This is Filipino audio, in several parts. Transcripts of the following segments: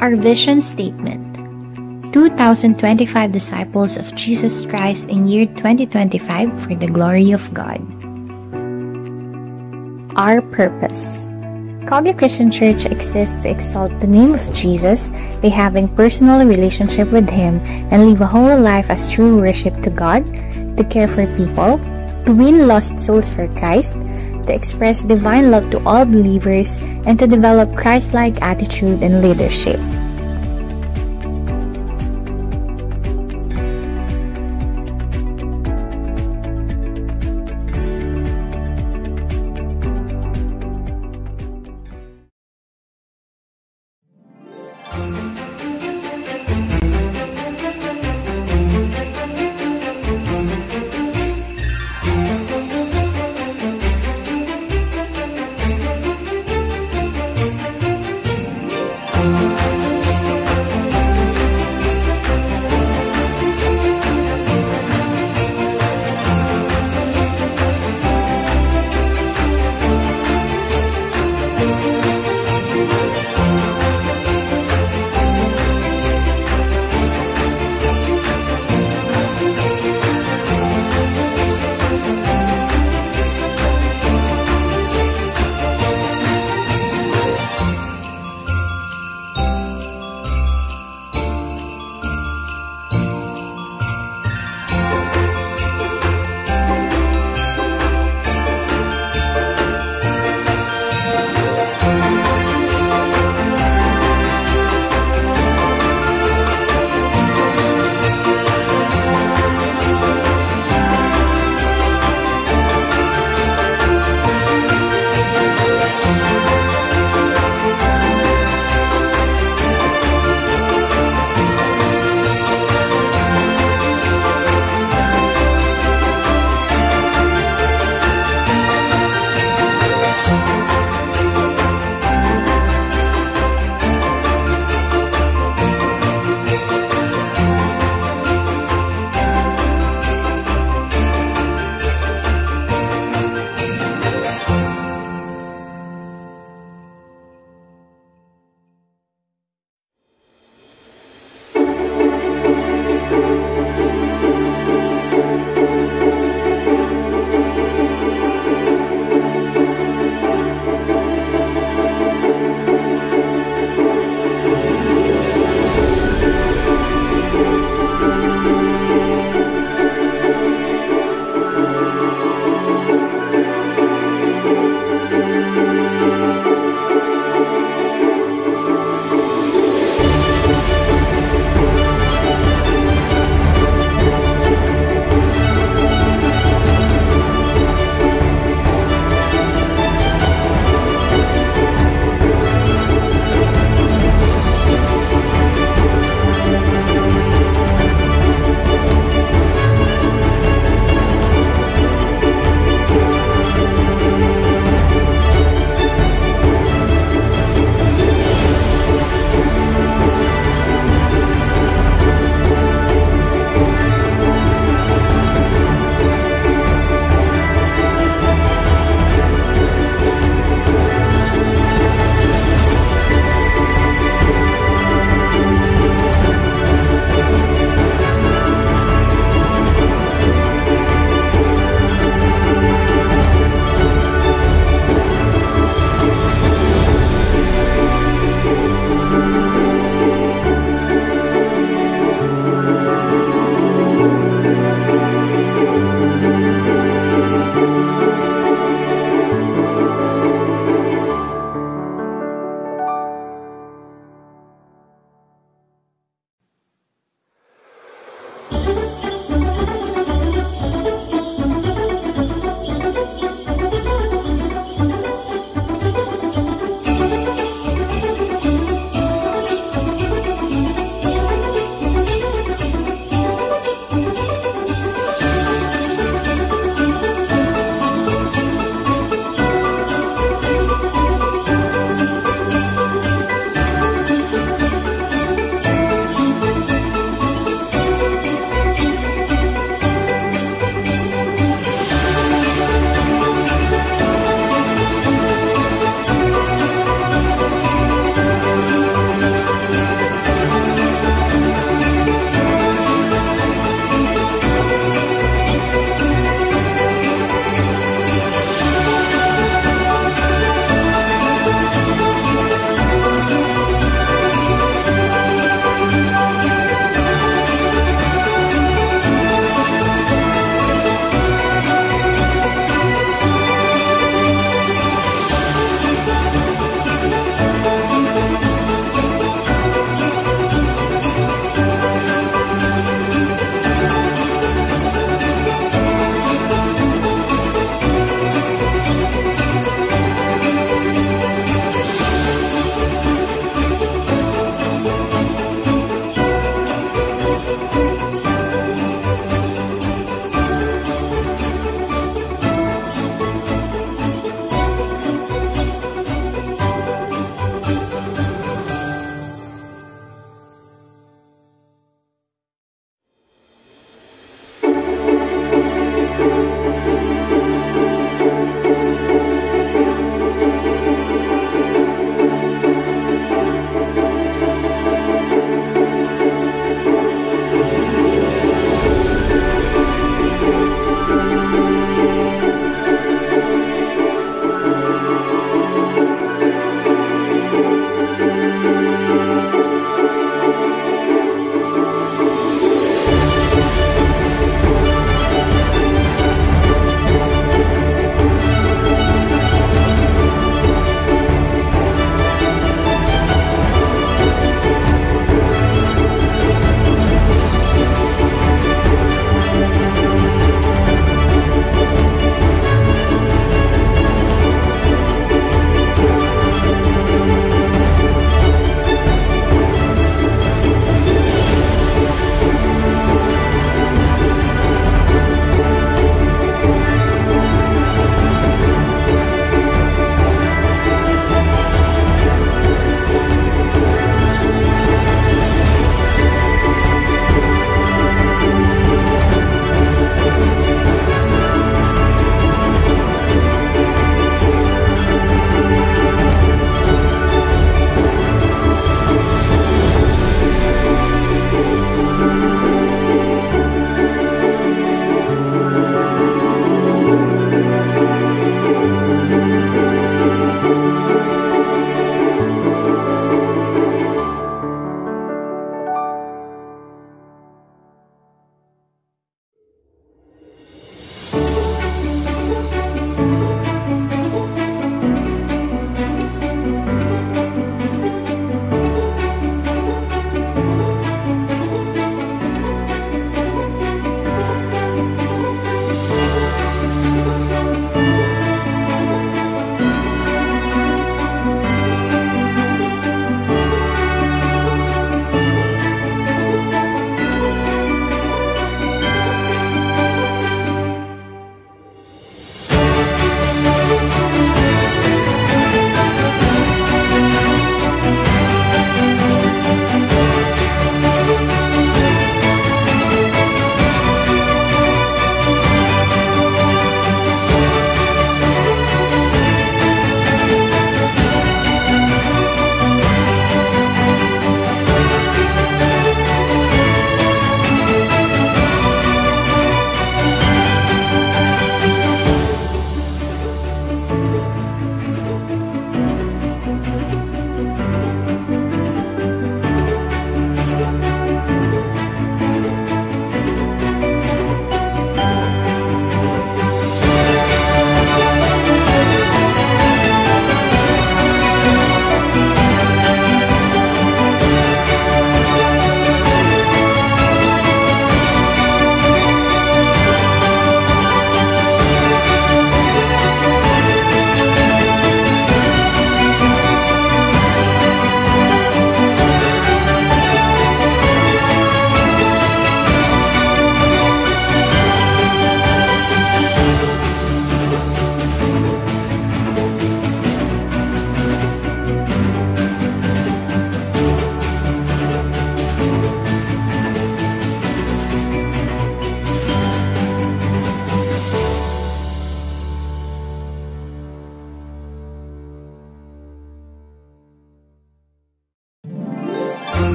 Our vision statement: 2025 Disciples of Jesus Christ in year 2025 for the glory of God. Our purpose: Calgary Christian Church exists to exalt the name of Jesus by having personal relationship with Him and live a whole life as true worship to God, to care for people, to win lost souls for Christ, to express divine love to all believers, and to develop Christ-like attitude and leadership.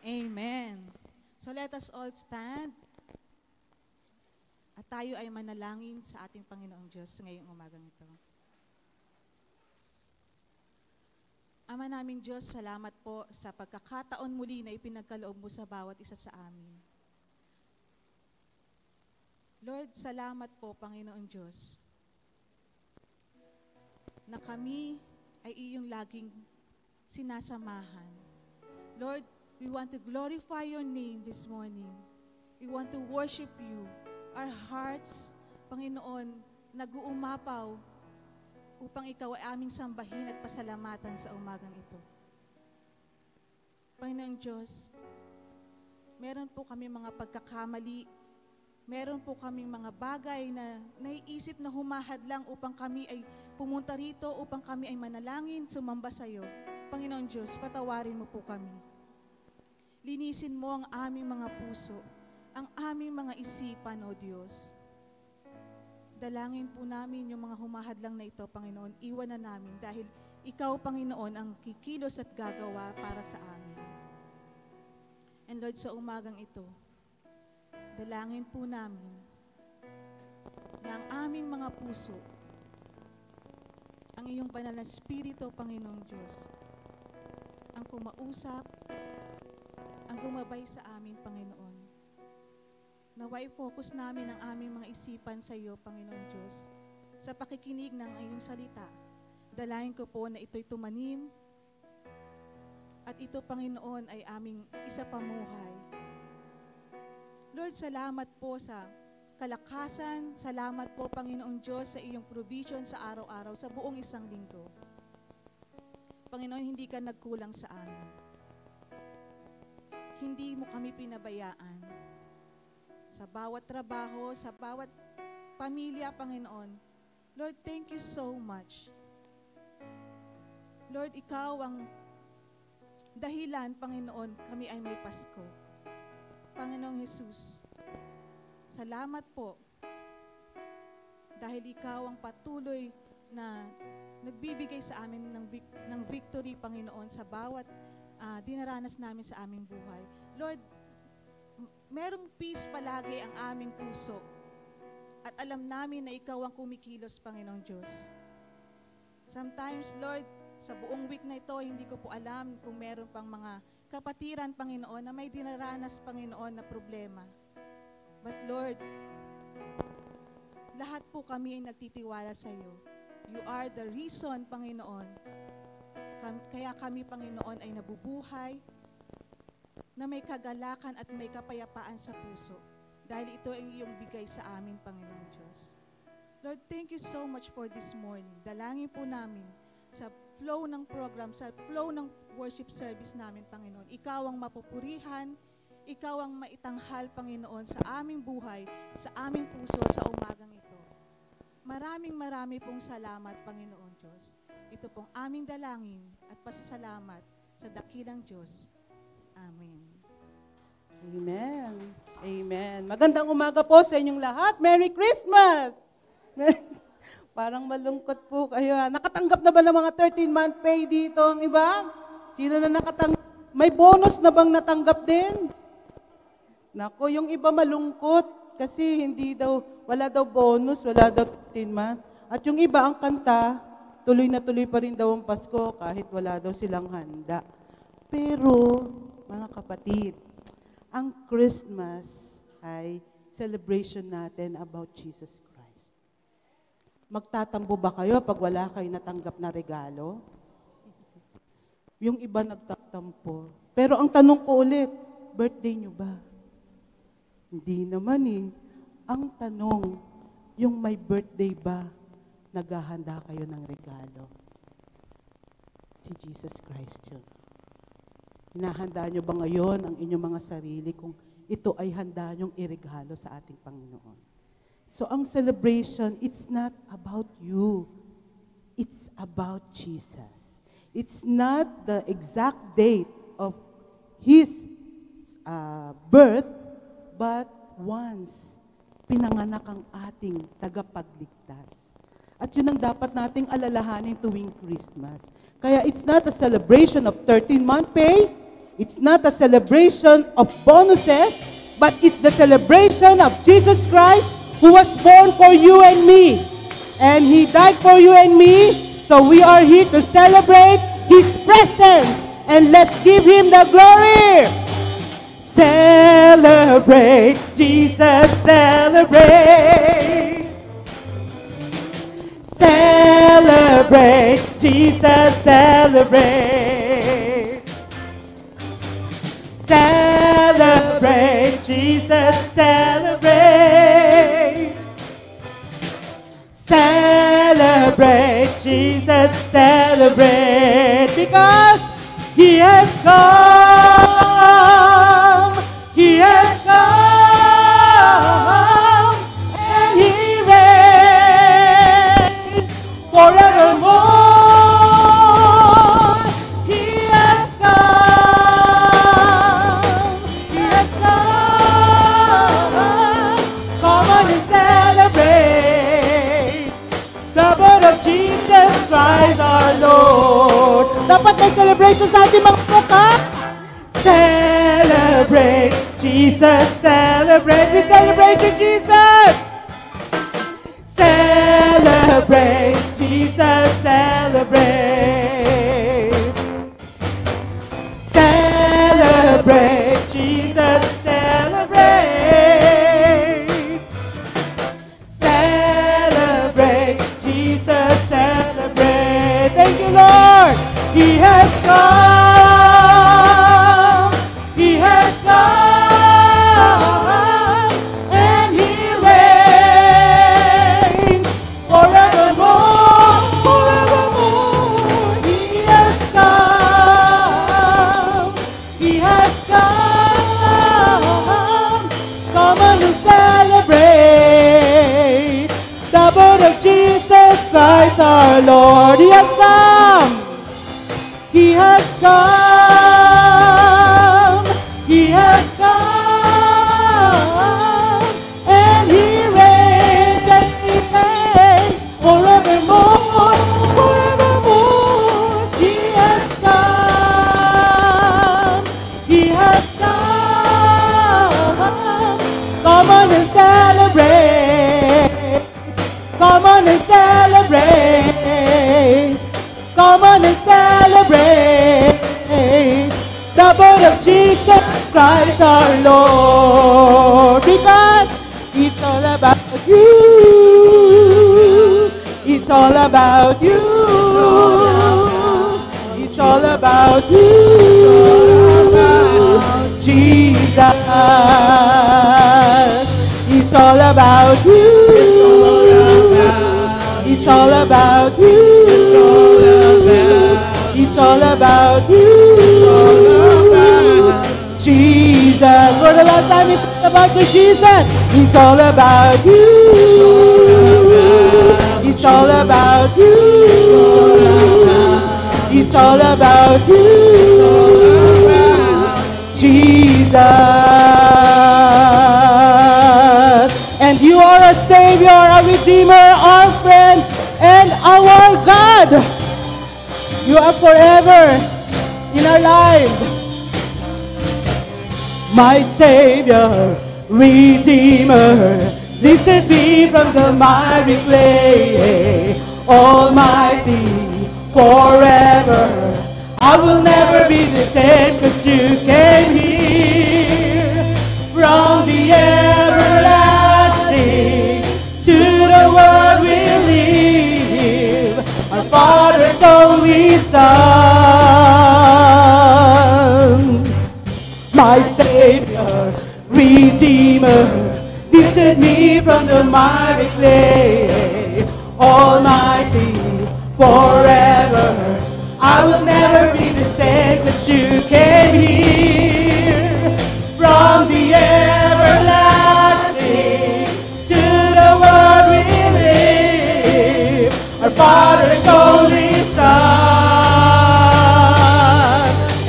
Amen. So let us all stand at tayo ay manalangin sa ating Panginoong Diyos ngayong umagang ito. Ama naming Diyos, salamat po sa pagkakataon muli na ipinagkaloob mo sa bawat isa sa amin. Lord, salamat po, Panginoong Diyos, na kami ay iyong laging sinasamahan. Lord, we want to glorify your name this morning. We want to worship you. Our hearts, Panginoon, nag-uumapaw upang ikaw ay aming sambahin at pasalamatan sa umagang ito. Panginoong Diyos, meron po kami mga pagkakamali, meron po kami mga bagay na naiisip na humahadlang upang kami ay pumunta rito, upang kami ay manalangin, sumamba sa iyo. Panginoon Diyos, patawarin mo po kami. Linisin mo ang aming mga puso, ang aming mga isipan, O Diyos. Dalangin po namin yung mga humahadlang na ito, Panginoon, iwan na namin dahil ikaw, Panginoon, ang kikilos at gagawa para sa amin. And Lord, sa umagang ito, dalangin po namin na ang aming mga puso, ang iyong banal na Espiritu, Panginoong Diyos, ang kumausap, ang gumabay sa amin, Panginoon. Naway focus namin ang aming mga isipan sa iyo, Panginoong Diyos, sa pakikinig ng iyong salita. Dalayan ko po na ito'y tumanim at ito, Panginoon, ay aming isa pamuhay. Lord, salamat po sa kalakasan. Salamat po, Panginoong Diyos, sa iyong provision sa araw-araw, sa buong isang linggo. Panginoon, hindi ka nagkulang sa amin. Hindi mo kami pinabayaan. Sa bawat trabaho, sa bawat pamilya, Panginoon. Lord, thank you so much. Lord, ikaw ang dahilan, Panginoon, kami ay may Pasko. Panginoong Jesus, salamat po dahil ikaw ang patuloy na nagbibigay sa amin ng victory, Panginoon, sa bawat dinaranas namin sa aming buhay. Lord, merong peace palagi ang aming puso at alam namin na ikaw ang kumikilos, Panginoong Diyos. Sometimes, Lord, sa buong week na ito, hindi ko po alam kung meron pang mga kapatiran, Panginoon, na may dinaranas, Panginoon, na problema. But Lord, lahat po kami ay nagtitiwala sa iyo. You are the reason, Panginoon. Kaya kami, Panginoon, ay nabubuhay, na may kagalakan at may kapayapaan sa puso. Dahil ito ay iyong bigay sa amin, Panginoon Diyos. Lord, thank you so much for this morning. Dalangin po namin sa flow ng program, sa flow ng worship service namin, Panginoon. Ikaw ang mapupurihan, ikaw ang maitanghal, Panginoon, sa aming buhay, sa aming puso, sa umagang ito. Marami pong salamat, Panginoon Diyos. Ito pong aming dalangin at pasasalamat sa dakilang Diyos. Amen. Amen. Amen. Magandang umaga po sa inyong lahat. Merry Christmas! Parang malungkot po kayo. Nakatanggap na ba ng mga 13-month pay dito ang iba? Sino na nakatanggap? May bonus na bang natanggap din? Nako, yung iba malungkot kasi wala daw bonus, wala daw 13 month. At yung iba ang kanta, tuloy na tuloy pa rin daw ang Pasko kahit wala daw silang handa. Pero, mga kapatid, ang Christmas ay celebration natin about Jesus Christ. Magtatambo ba kayo pag wala kayo natanggap na regalo? Yung iba nagtatampo. Pero ang tanong ko ulit, birthday nyo ba? Hindi naman eh. Ang tanong, yung may birthday ba, naghahanda kayo ng regalo? Si Jesus Christ yun. Hinahanda nyo ba ngayon ang inyong mga sarili kung ito ay handa nyong iregalo sa ating Panginoon? So ang celebration, it's not about you. It's about Jesus. It's not the exact date of His birth, but once pinanganak ang ating tagapagligtas. At yun ang dapat nating alalahanin tuwing Christmas. Kaya it's not a celebration of 13-month pay, It's not a celebration of bonuses, but it's the celebration of Jesus Christ who was born for you and me. And He died for you and me, so we are here to celebrate His presence. And let's give Him the glory. Celebrate, Jesus, celebrate. Celebrate, Jesus, celebrate. Celebrate, Jesus, celebrate. Celebrate, Jesus, celebrate. Because He has come. He has come. And He reigns forevermore. He has come. He has come. Come on and celebrate the birth of Jesus Christ our Lord. Dapat may celebration sa ating mga mukha. Celebrate, Jesus, celebrate. We celebrate you, Jesus. Celebrate, Jesus, celebrate. Celebrate, Jesus, celebrate. Celebrate, Jesus, celebrate. Thank you, Lord. He has come. He has come. And He reigns forevermore. Forevermore. He has come. He has come. Come on and celebrate the birth of Jesus Christ our Lord. He has come. He has come. He has come. And He reigns and He reigns forevermore. Forevermore. He has come. He has come. Come on and celebrate. Come on and celebrate. Come on and celebrate the birth of Jesus Christ our Lord. Because it's all about you. It's all about you. It's all about you. Jesus. It's all about you. It's all about you. It's all about you. Jesus. For the last time, it's all about you, Jesus. It's all about you. It's all about you. It's all about you. Jesus. And you are a Savior, a Redeemer, our friend, and our God. You are forever in our lives. My Savior, Redeemer, lifted me from the miry clay. Almighty, forever, I will never be the same, 'cause you came here from the everlasting to the world we live, our Father's only Son. My Savior, Redeemer, lifted me from the miry clay. Almighty, forever, I will never be the same, 'cause you came here from the everlasting to the world we live, our Father's only Son.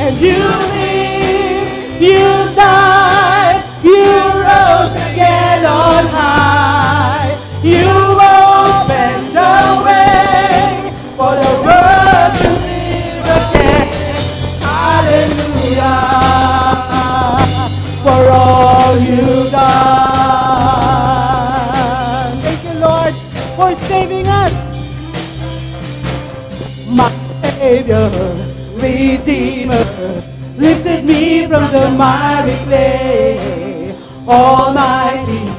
And you lived, you died, you rose again on high. You opened the way for the world to live again. Hallelujah. Savior, Redeemer, lifted me from the miry clay. Almighty,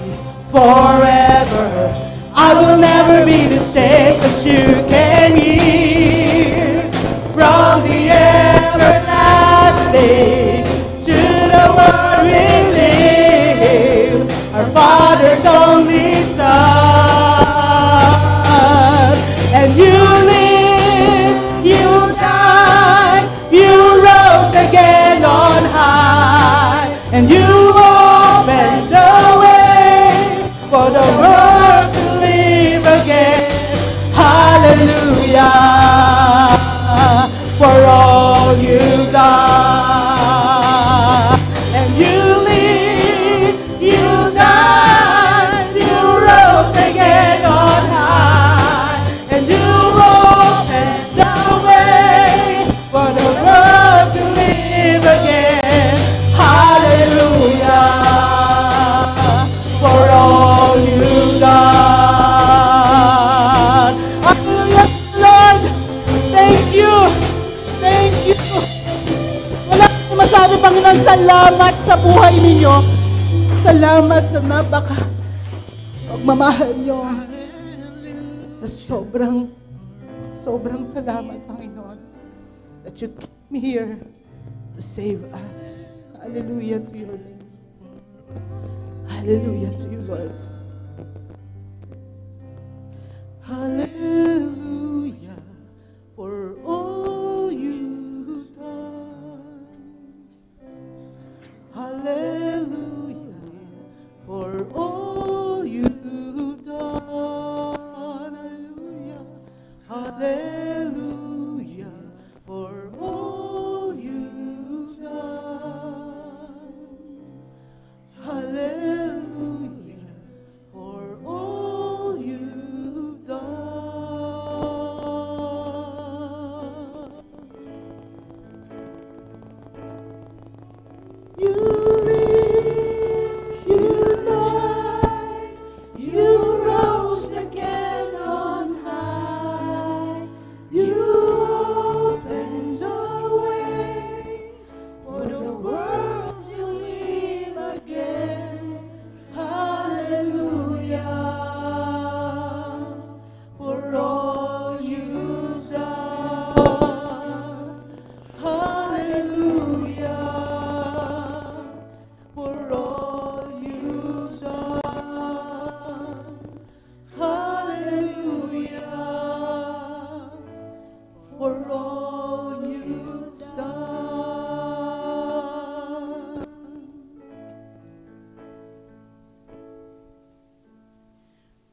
forever, I will never be the same, 'cause you came here from the everlasting to the world we live, our Father's only Son. And you live, you died, you rose again on high, and you opened the way for the world to live again. Hallelujah, for all you've done. And you live, you died, you rose again on high, and you opened the way for the world to live again. Hallelujah, for all you've done. Hallelujah, Lord. Thank you. Thank you. Wala akong masabi, Panginoon. Salamat sa buhay ninyo. Salamat sa napaka pagmamahal nyo. Sobrang salamat, Panginoon, that you kept me here to save us. Hallelujah to your name. Hallelujah to you, Lord. Hallelujah for all you've done. Hallelujah for all you've done. Hallelujah. Hallelujah for all you've done. Hallelujah for all you've done. You live, you died, you rose again on high. You opened the way for the world to live again. Hallelujah for all you've done. Hallelujah for all you've done. Hallelujah for all you've done.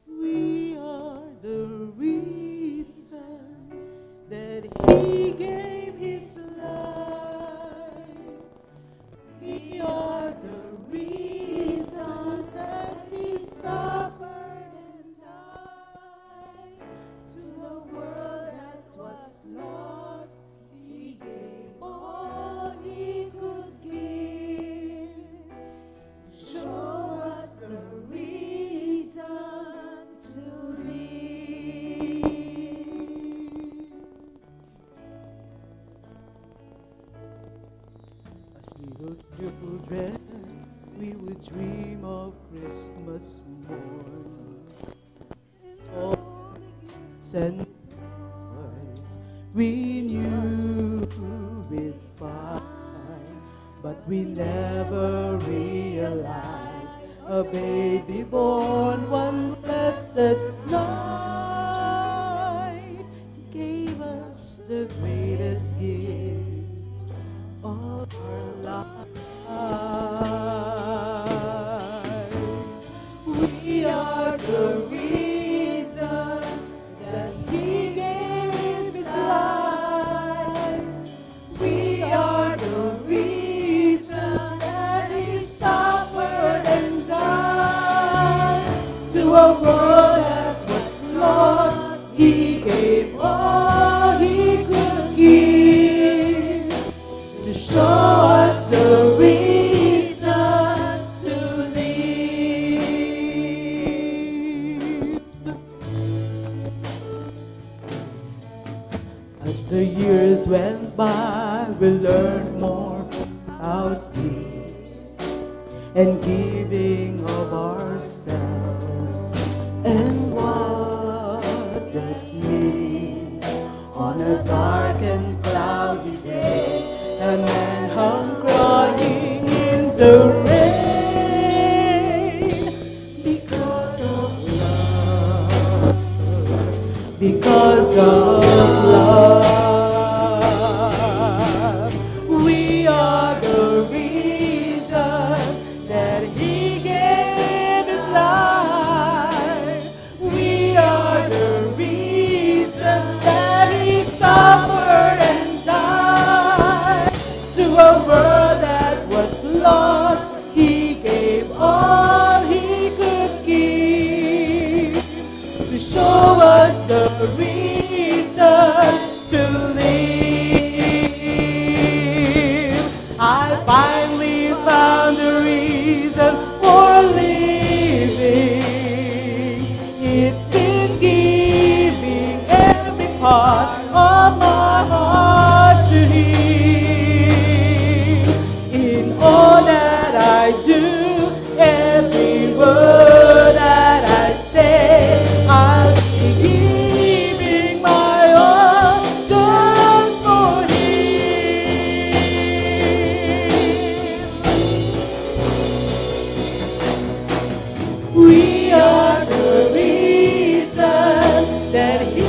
We are the reason that He gave His life. We are the reason that He suffered and died. To a world that was lost, He gave all He could give. To show us the reason to live. As little children, we would dream of Christmas morning. All and toys we knew we'd find, but we never realized a baby born one blessed night gave us the greatest gift of our life. We are the reason that He gave His life. We are the reason that He suffered and died. To a world that was lost, He gave all He could give. To show us the reason to live. As the years went we learn more about peace and giving of ourselves and what that means on a dark and cloudy day. A man hung crying in the rain because of love, because of love. We are the reason that he gave his life. We are the reason that he suffered and died. To a world that was lost, he gave all he could give to show us the reason to live. I finally found the reason for living. It's in giving every part of my heart to him. In all that I do, every word that I say, I'll be giving my all just for him. We are the reason that he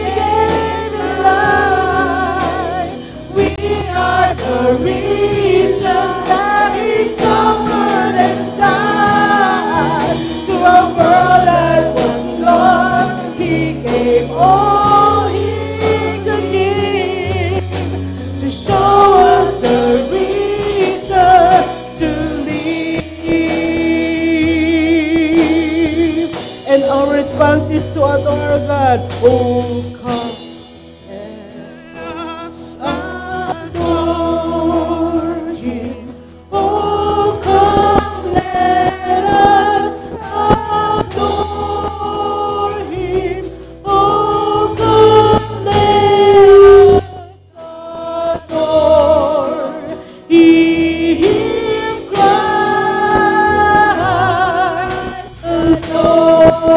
gave his life. We are the reason that he suffered and died. To a world that was lost, he gave all he could give to show us the reason to live. And our response is to adore God. Oh, come and adore him. Oh, come, let us adore him. Oh, come, let us adore him, Christ adore.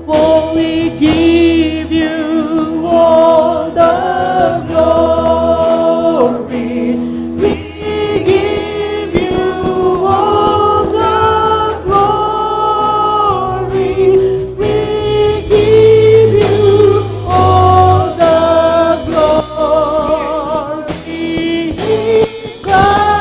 For we give you all the glory. We give you all the glory. We give you all the glory. Christ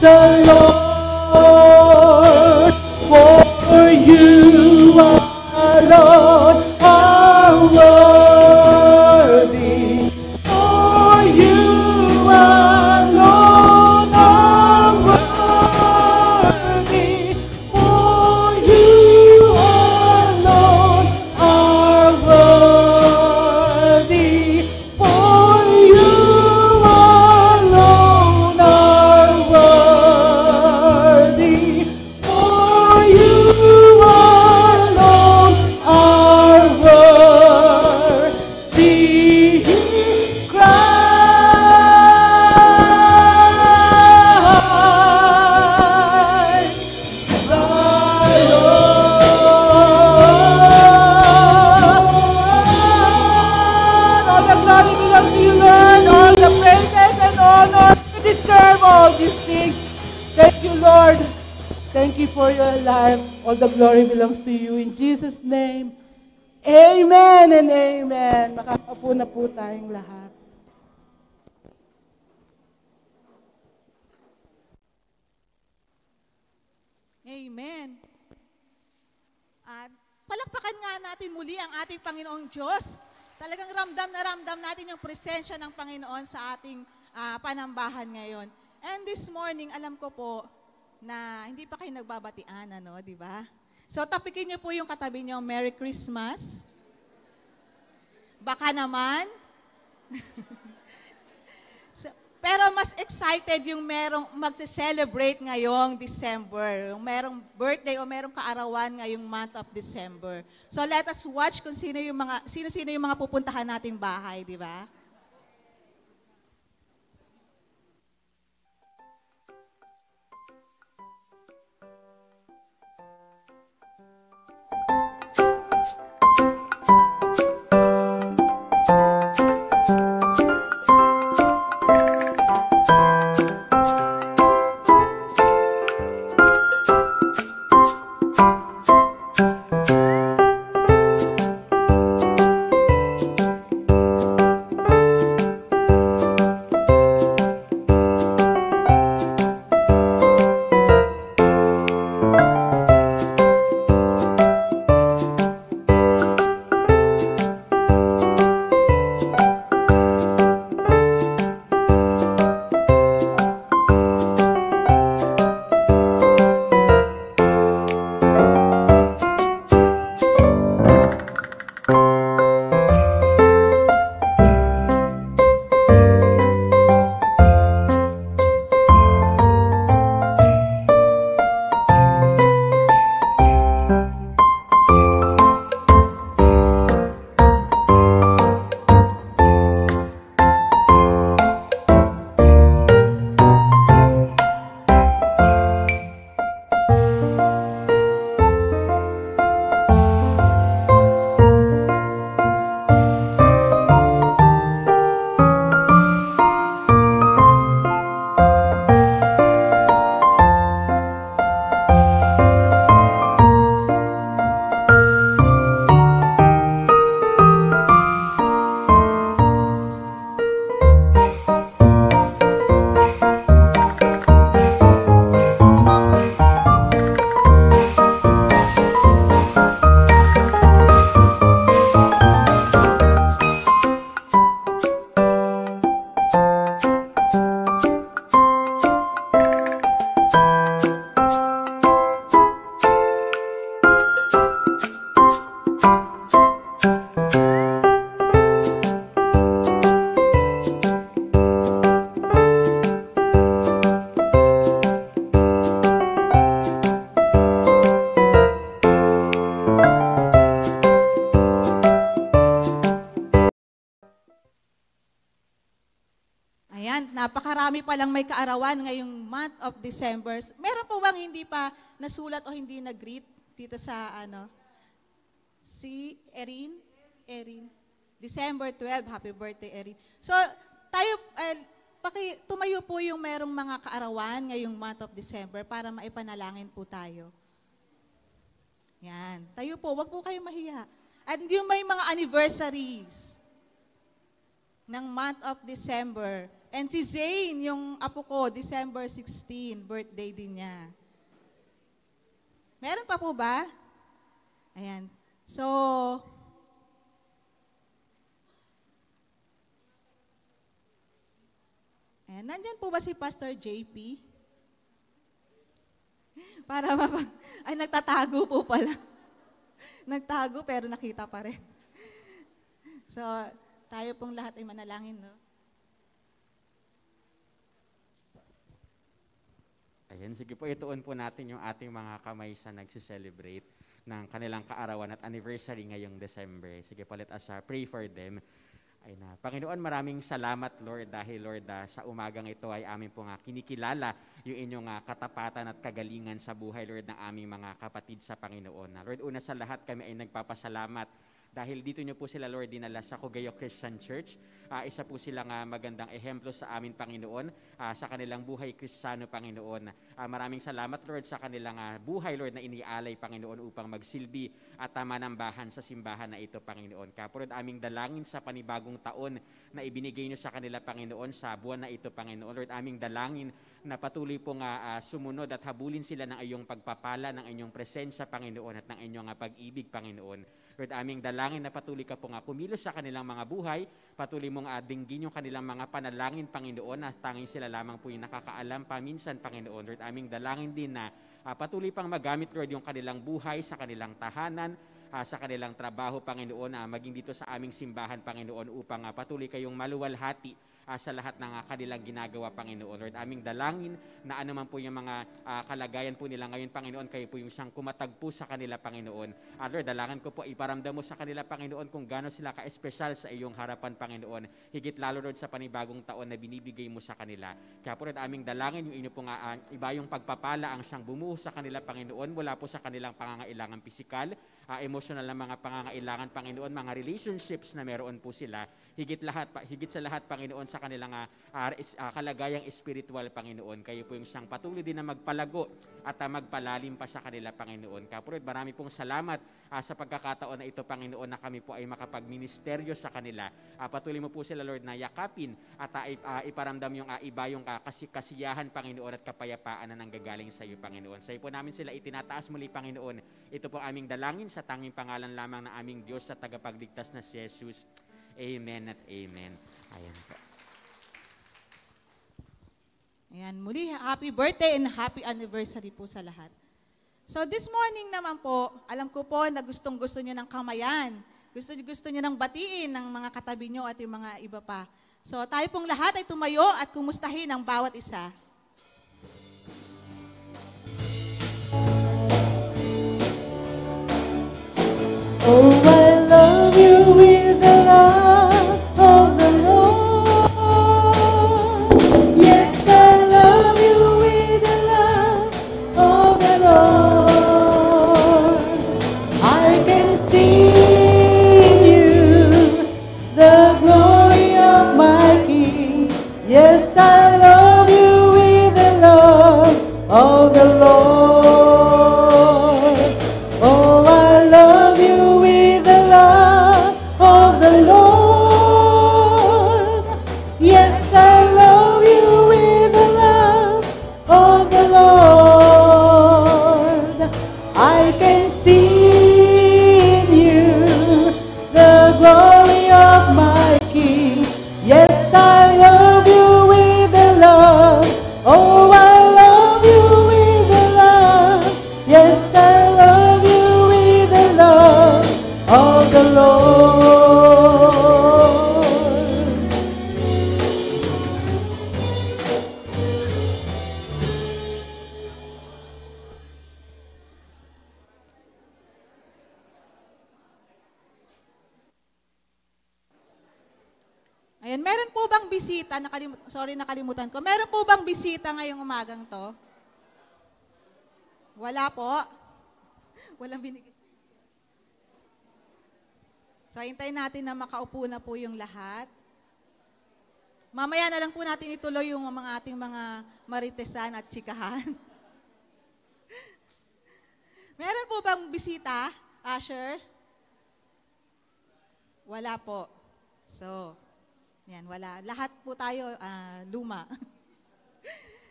the Lord, for you alone are worthy. For you alone are worthy. For you alone are worthy. For you alone are worthy. For you alone are worthy. Christ the Lord. All the glory belongs to you, Lord. All the praises and honor. You deserve all these things. Thank you, Lord. Thank you for your life. All the glory belongs to you. In Jesus' name, amen and amen. Makakapo na po tayong lahat. Amen. At palakpakan nga natin muli ang ating Panginoong Diyos. Talagang ramdam natin yung presensya ng Panginoon sa ating panambahan ngayon. And this morning, alam ko po na hindi pa kayo nagbabatian, di ba? So, tapikin niyo po yung katabi niyo, Merry Christmas. Baka naman. Pero mas excited yung merong magse-celebrate ngayong December? Yung merong birthday o merong kaarawan ngayong month of December. So let us watch kung sino yung mga pupuntahan nating bahay, di ba? Napakarami pa lang may kaarawan ngayong month of December. Meron po bang hindi pa nasulat o hindi nag-greet dito sa si Erin? December 12, happy birthday Erin. So tayo, tumayo po yung merong mga kaarawan ngayong month of December para maipanalangin po tayo. Yan, tayo po, wag po kayong mahiya. At yung may mga anniversaries ng month of December. And si Zane, yung apo ko, December 16, birthday din niya. Meron pa po ba? Ayan. So, ayan. Nandyan po ba si Pastor JP? Para ay, nagtatago po pala. Nagtago pero nakita pa rin. So, tayo pong lahat ay manalangin, no? Ayan, sige po, ituon po natin yung ating mga kamay sa nagsiselebrate ng kanilang kaarawan at anniversary ngayong December. Sige po, let us pray for them. Ay na, Panginoon, maraming salamat, Lord, dahil, Lord, sa umagang ito ay amin po nga kinikilala yung inyong katapatan at kagalingan sa buhay, Lord, ng aming mga kapatid sa Panginoon. Lord, una sa lahat, kami ay nagpapasalamat dahil dito nyo po sila, Lord, dinala sa Cogayo Christian Church. Isa po silang magandang ehemplo sa amin, Panginoon, sa kanilang buhay Kristiyano, Panginoon. Maraming salamat, Lord, sa kanilang buhay, Lord, na inialay, Panginoon, upang magsilbi at manambahan sa simbahan na ito, Panginoon. Kapurod aming dalangin sa panibagong taon na ibinigay nyo sa kanila, Panginoon, sa buwan na ito, Panginoon. Lord, aming dalangin na patuloy pong sumunod at habulin sila ng iyong pagpapala, ng inyong presensya, Panginoon, at ng inyong pag-ibig, Panginoon. Lord, aming dalangin na patuloy ka pong kumilos sa kanilang mga buhay, patuloy mong dinggin yung kanilang mga panalangin, Panginoon, na tanging sila lamang po yung nakakaalam paminsan, Panginoon. Lord, aming dalangin din na patuloy pang magamit, Lord, yung kanilang buhay sa kanilang tahanan, sa kanilang trabaho, Panginoon, maging dito sa aming simbahan, Panginoon, upang patuloy kayong maluwalhati sa lahat ng kanilang ginagawa, Panginoon. Lord, aming dalangin na anuman po yung mga kalagayan po nila ngayon, Panginoon, kayo po yung siyang kumatagpo sa kanila, Panginoon. Lord, dalangan ko po, iparamdam mo sa kanila, Panginoon, kung gaano sila ka-espesyal sa iyong harapan, Panginoon. Higit lalo, Lord, sa panibagong taon na binibigay mo sa kanila. Kaya po, Lord, aming dalangin yung inyo po nga, iba yung pagpapala ang siyang bumuo sa kanila, Panginoon, mula po sa kanilang pangangailangan pisikal, emotional na mga pangangailangan, Panginoon, mga relationships na meron po sila, higit sa lahat, Panginoon, sa kanilang kalagayang spiritual, Panginoon. Kayo po yung siyang patuloy din na magpalago at magpalalim pa sa kanila, Panginoon. Kapurod, marami pong salamat sa pagkakataon na ito, Panginoon, na kami po ay makapagministeryo sa kanila. Patuloy mo po sila, Lord, na yakapin at iparamdam yung iba yung kasiyahan, Panginoon, at kapayapaan na nanggagaling sa iyo, Panginoon. Sa iyo po namin sila itinataas muli, Panginoon. Ito po aming dalangin sa tanging pangalan lamang ng aming Diyos sa tagapagligtas na si Jesus. Amen at amen. Ayan po. Ayan, muli, happy birthday and happy anniversary po sa lahat. So this morning naman po, alam ko po na gustong-gusto nyo ng kamayan. Gusto nyo ng batiin ng mga katabi nyo at yung mga iba pa. So tayo pong lahat ay tumayo at kumustahin ang bawat isa. Oh, I love you with the love of the Lord. Yes, I love you with the love of the Lord. I can see in you the glory of my King. Yes, I love you with the love of the Lord. Oh, I love you with the love of the Lord. Yes, I love you with the love of the Lord. I can see in you the glory of my King. Yes, I love you with the love. Oh, I love you with the love. Yes, I love you with the love of the Lord. Ayan, meron po bang bisita? Nakalimutan ko. Meron po bang bisita ngayong umagang to? Wala po. Walang binigay. So, hintayin natin na makaupo na po yung lahat. Mamaya na lang po natin ituloy yung mga ating mga maritesan at chikahan. Meron po bang bisita, Asher? Wala po. So, yan, wala. Lahat po tayo luma.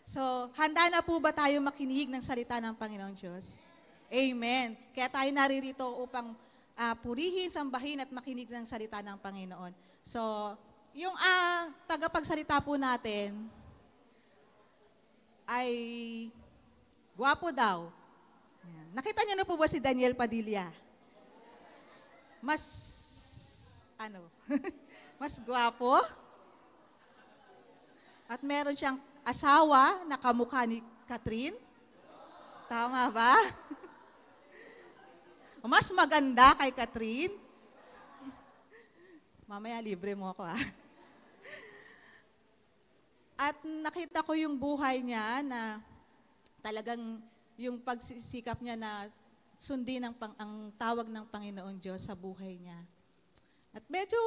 So, handa na po ba tayo makinig ng salita ng Panginoon Diyos? Amen. Kaya tayo naririto upang purihin, sambahin at makinig ng salita ng Panginoon. So, yung tagapagsalita po natin ay gwapo daw. Ayan. Nakita niyo na po ba si Daniel Padilla? Mas, mas gwapo. At meron siyang asawa na kamukha ni Catherine. Tama ba? Mas maganda kay Catherine. Mamaya libre mo ako At nakita ko yung buhay niya na talagang yung pagsisikap niya na sundin ang tawag ng Panginoon Diyos sa buhay niya. At medyo,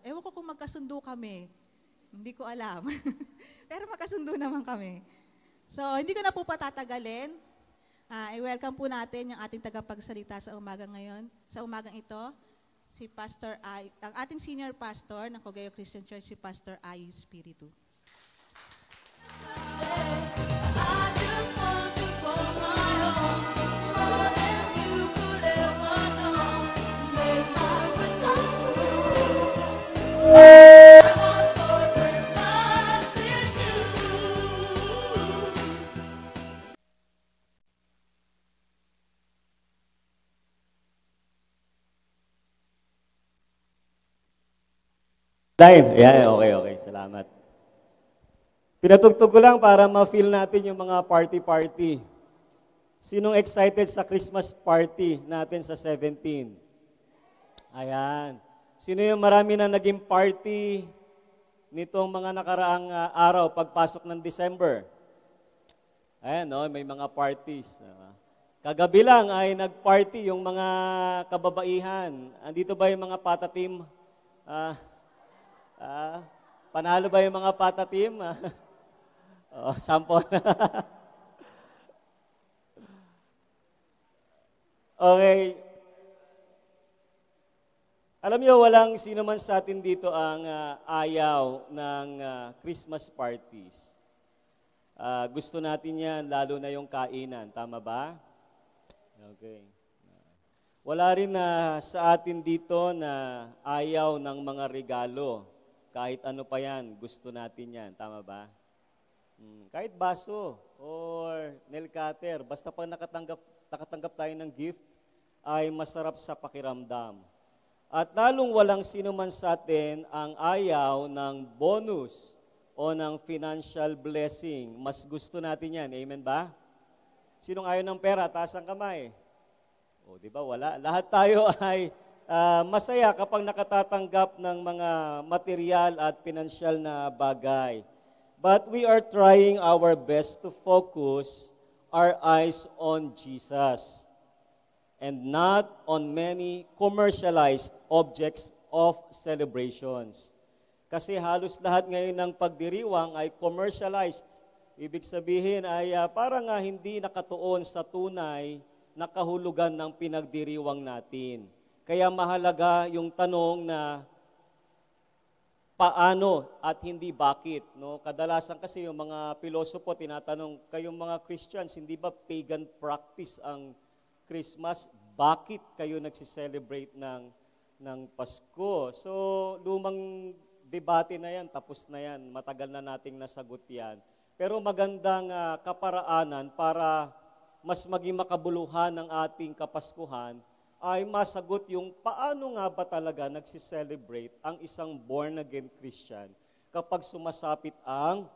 ewan ko kung magkasundo kami. Hindi ko alam. Pero magkasundo naman kami. So, hindi ko na po patatagalin. I-welcome po natin yung ating tagapagsalita sa umagang ngayon. Sa umagang ito, si Pastor Ay, ang ating senior pastor ng Cogeo Christian Church, si Pastor Ay Espiritu. sign. Ayan, okay. Salamat. Pinatugtog ko lang para ma-feel natin yung mga party-party. Sinong excited sa Christmas party natin sa 17? Ayan. Sino yung marami na naging party nitong mga nakaraang araw pagpasok ng December? Ayan, no, may mga parties. Kagabi lang ay nag-party yung mga kababaihan. Andito ba yung mga pata team? Panalo ba yung mga pata team? Sample. Okay. Alam niyo, walang sino man sa atin dito ang ayaw ng Christmas parties. Gusto natin yan, lalo na yung kainan. Tama ba? Okay. Wala rin na sa atin dito na ayaw ng mga regalo. Kahit ano pa yan, gusto natin yan. Tama ba? Kahit baso or nail cutter, basta pag nakatanggap tayo ng gift, ay masarap sa pakiramdam. At lalong walang sino man sa atin ang ayaw ng bonus o ng financial blessing. Mas gusto natin yan. Amen ba? Sinong ayaw ng pera? Taas ang kamay. O, di ba? Wala. Lahat tayo ay masaya kapag nakatatanggap ng mga material at financial na bagay. But we are trying our best to focus our eyes on Jesus and not on many commercialized objects of celebrations. Kasi halos lahat ngayon ng pagdiriwang ay commercialized. Ibig sabihin ay parang hindi nakatuon sa tunay na kahulugan ng pinagdiriwang natin. Kaya mahalaga yung tanong na paano at hindi bakit. No? Kadalasan kasi yung mga pilosopo tinatanong, kayong mga Christians, hindi ba pagan practice ang Christmas? Bakit kayo nagsiselebrate ng Pasko? So, lumang debate na yan, tapos na yan. Matagal na nating nasagot yan. Pero magandang kaparaanan para mas maging makabuluhan ng ating Kapaskuhan ay masagot yung paano nga ba talaga nagsiselebrate ang isang born-again Christian kapag sumasapit ang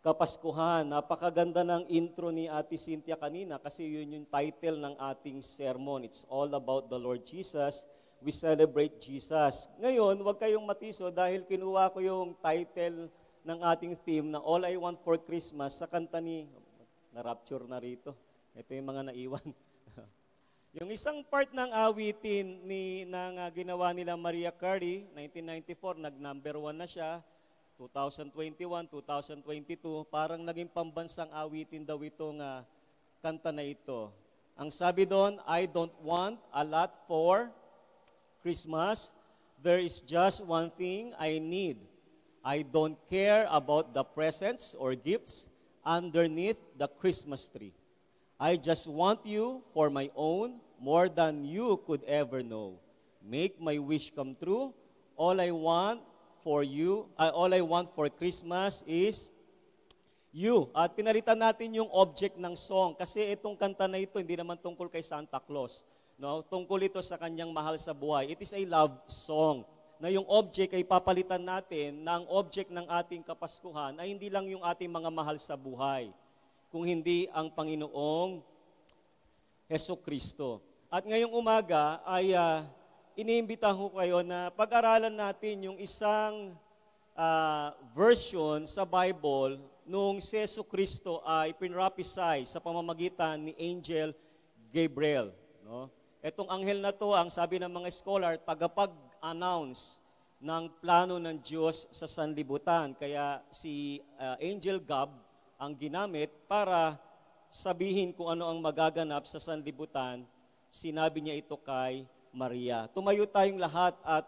Kapaskuhan. Napakaganda ng intro ni Ate Cynthia kanina kasi yun yung title ng ating sermon. It's all about the Lord Jesus. We celebrate Jesus. Ngayon, huwag kayong matiso dahil kinuha ko yung title ng ating theme na All I Want for Christmas sa kanta ni, na-rapture na rito. Ito yung mga naiwan. Yung isang part ng awitin ng ginawa nila Mariah Carey, 1994, nag-number 1 na siya. 2021, 2022, parang naging pambansang awitin daw itong kanta na ito. Ang sabi doon, I don't want a lot for Christmas. There is just one thing I need. I don't care about the presents or gifts underneath the Christmas tree. I just want you for my own, more than you could ever know. Make my wish come true. All I want for Christmas is you. At pinalitan natin yung object ng song kasi itong kanta na ito hindi naman tungkol kay Santa Claus. No? Tungkol ito sa kanyang mahal sa buhay. It is a love song na yung object ay papalitan natin na ang object ng ating Kapaskuhan ay hindi lang yung ating mga mahal sa buhay, kung hindi ang Panginoong Hesukristo. At ngayong umaga ay iniimbitahan ko kayo na pag-aralan natin yung isang version sa Bible nung si Jesucristo ay pinrophesy sa pamamagitan ni Angel Gabriel. No? Etong anghel na to, ang sabi ng mga scholar, tagapag-announce ng plano ng Diyos sa sanlibutan. Kaya si Angel Gab ang ginamit para sabihin kung ano ang magaganap sa sanlibutan. Sinabi niya ito kay Maria. Tumayo tayong lahat at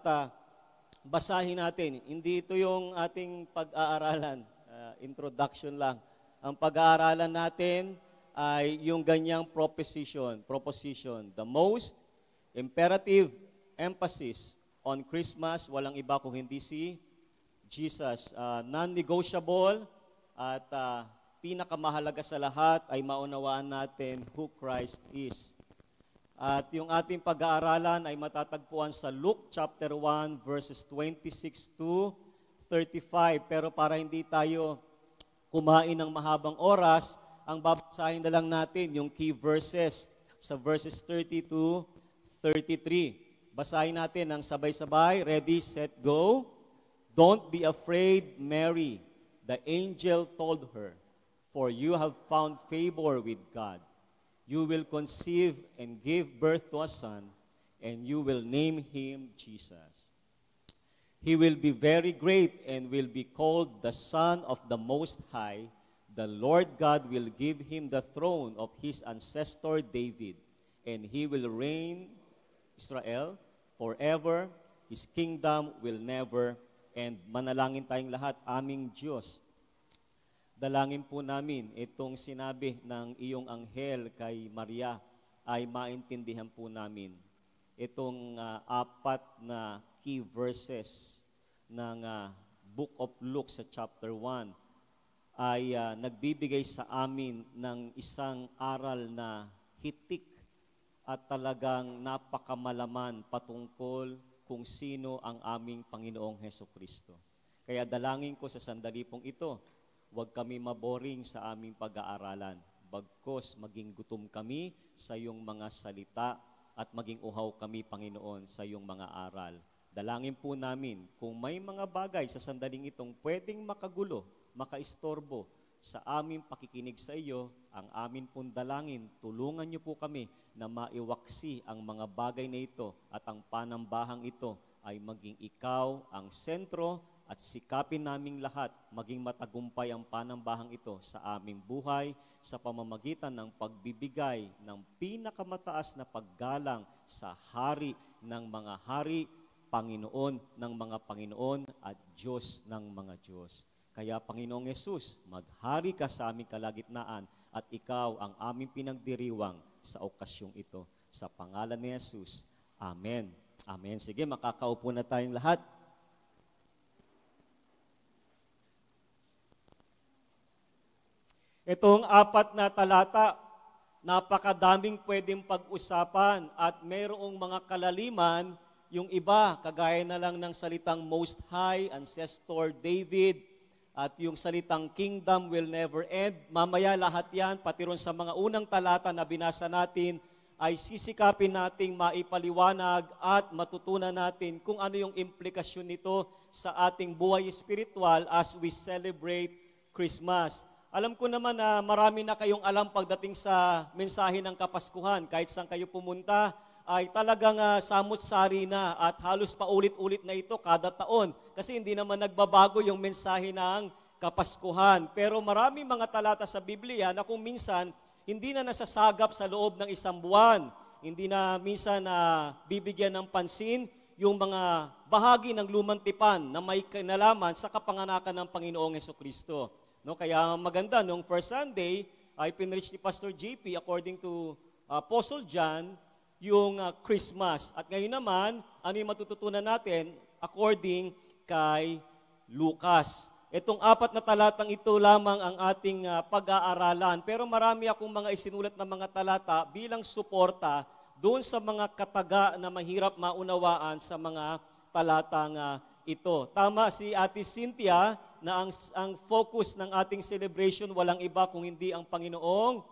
basahin natin. Hindi ito yung ating pag-aaralan. Introduction lang. Ang pag-aaralan natin ay yung ganyang proposition. The most imperative emphasis on Christmas, walang iba kung hindi si Jesus. Non-negotiable at pinakamahalaga sa lahat ay maunawaan natin who Christ is. At yung ating pag-aaralan ay matatagpuan sa Luke chapter 1 verses 26 to 35. Pero para hindi tayo kumain ng mahabang oras, ang babasahin na lang natin yung key verses sa verses 30 to 33. Basahin natin ng sabay-sabay. Ready, set, go. Don't be afraid, Mary. The angel told her, for you have found favor with God. You will conceive and give birth to a son, and you will name him Jesus. He will be very great and will be called the Son of the Most High. The Lord God will give him the throne of his ancestor David, and he will reign Israel forever. His kingdom will never end. Manalangin tayong lahat, aming Diyos. Dalangin po namin itong sinabi ng iyong anghel kay Maria ay maintindihan po namin. Itong apat na key verses ng Book of Luke sa chapter 1 ay nagbibigay sa amin ng isang aral na hitik at talagang napakamalaman patungkol kung sino ang aming Panginoong Hesukristo. Kaya dalangin ko sa sandali pong ito, huwag kami maboring sa aming pag-aaralan. Bagkos maging gutom kami sa iyong mga salita at maging uhaw kami, Panginoon, sa iyong mga aral. Dalangin po namin kung may mga bagay sa sandaling itong pwedeng makagulo, makaistorbo sa aming pakikinig sa iyo, ang amin pong dalangin, tulungan niyo po kami na maiwaksi ang mga bagay na ito at ang panambahang ito ay maging ikaw ang sentro at sikapin naming lahat maging matagumpay ang panambahang ito sa aming buhay sa pamamagitan ng pagbibigay ng pinakamataas na paggalang sa hari ng mga hari, Panginoon ng mga Panginoon at Diyos ng mga Diyos. Kaya Panginoong Yesus, maghari ka sa aming kalagitnaan at ikaw ang aming pinagdiriwang sa okasyong ito. Sa pangalan ni Yesus, Amen. Amen. Sige, makakaupo na tayong lahat. Itong apat na talata, napakadaming pwedeng pag-usapan at mayroong mga kalaliman, yung iba, kagaya na lang ng salitang Most High, Ancestor David, at yung salitang Kingdom will never end. Mamaya lahat yan, pati ron sa mga unang talata na binasa natin, ay sisikapin nating maipaliwanag at matutunan natin kung ano yung implikasyon nito sa ating buhay espiritual as we celebrate Christmas. Alam ko naman na marami na kayong alam pagdating sa mensahe ng Kapaskuhan. Kahit saan kayo pumunta, ay talagang samot-sari na at halos paulit-ulit na ito kada taon. Kasi hindi naman nagbabago yung mensahe ng Kapaskuhan. Pero marami mga talata sa Biblia na kung minsan, hindi na nasasagap sa loob ng isang buwan. Hindi na minsan bibigyan ng pansin yung mga bahagi ng lumang tipan na may kinalaman sa kapanganakan ng Panginoong Hesukristo. No, kaya maganda, nung first Sunday, ay pinreach ni Pastor JP according to Apostle John, yung Christmas. At ngayon naman, ano yung matututunan natin according kay Lucas. Itong apat na talatang ito lamang ang ating pag-aaralan. Pero marami akong mga isinulat na mga talata bilang suporta doon sa mga kataga na mahirap maunawaan sa mga talatang ito. Tama si Ate Cynthia na ang focus ng ating celebration walang iba kung hindi ang Panginoong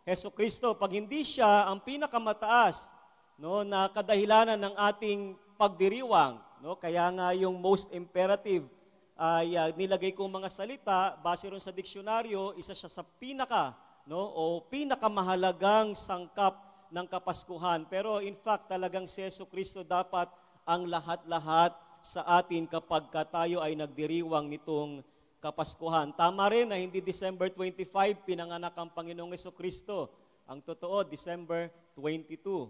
Hesukristo. Pag hindi siya ang pinakamataas, no, na kadahilanan ng ating pagdiriwang, no, kaya nga yung most imperative ay nilagay kong mga salita base ron sa diksyonaryo, isa siya sa pinakamahalagang sangkap ng Kapaskuhan. Pero in fact, talagang si Hesukristo dapat ang lahat-lahat sa atin kapag tayo ay nagdiriwang nitong Kapaskuhan. Tama rin na hindi December 25 pinanganak ang Panginoong Hesukristo. Ang totoo, December 22.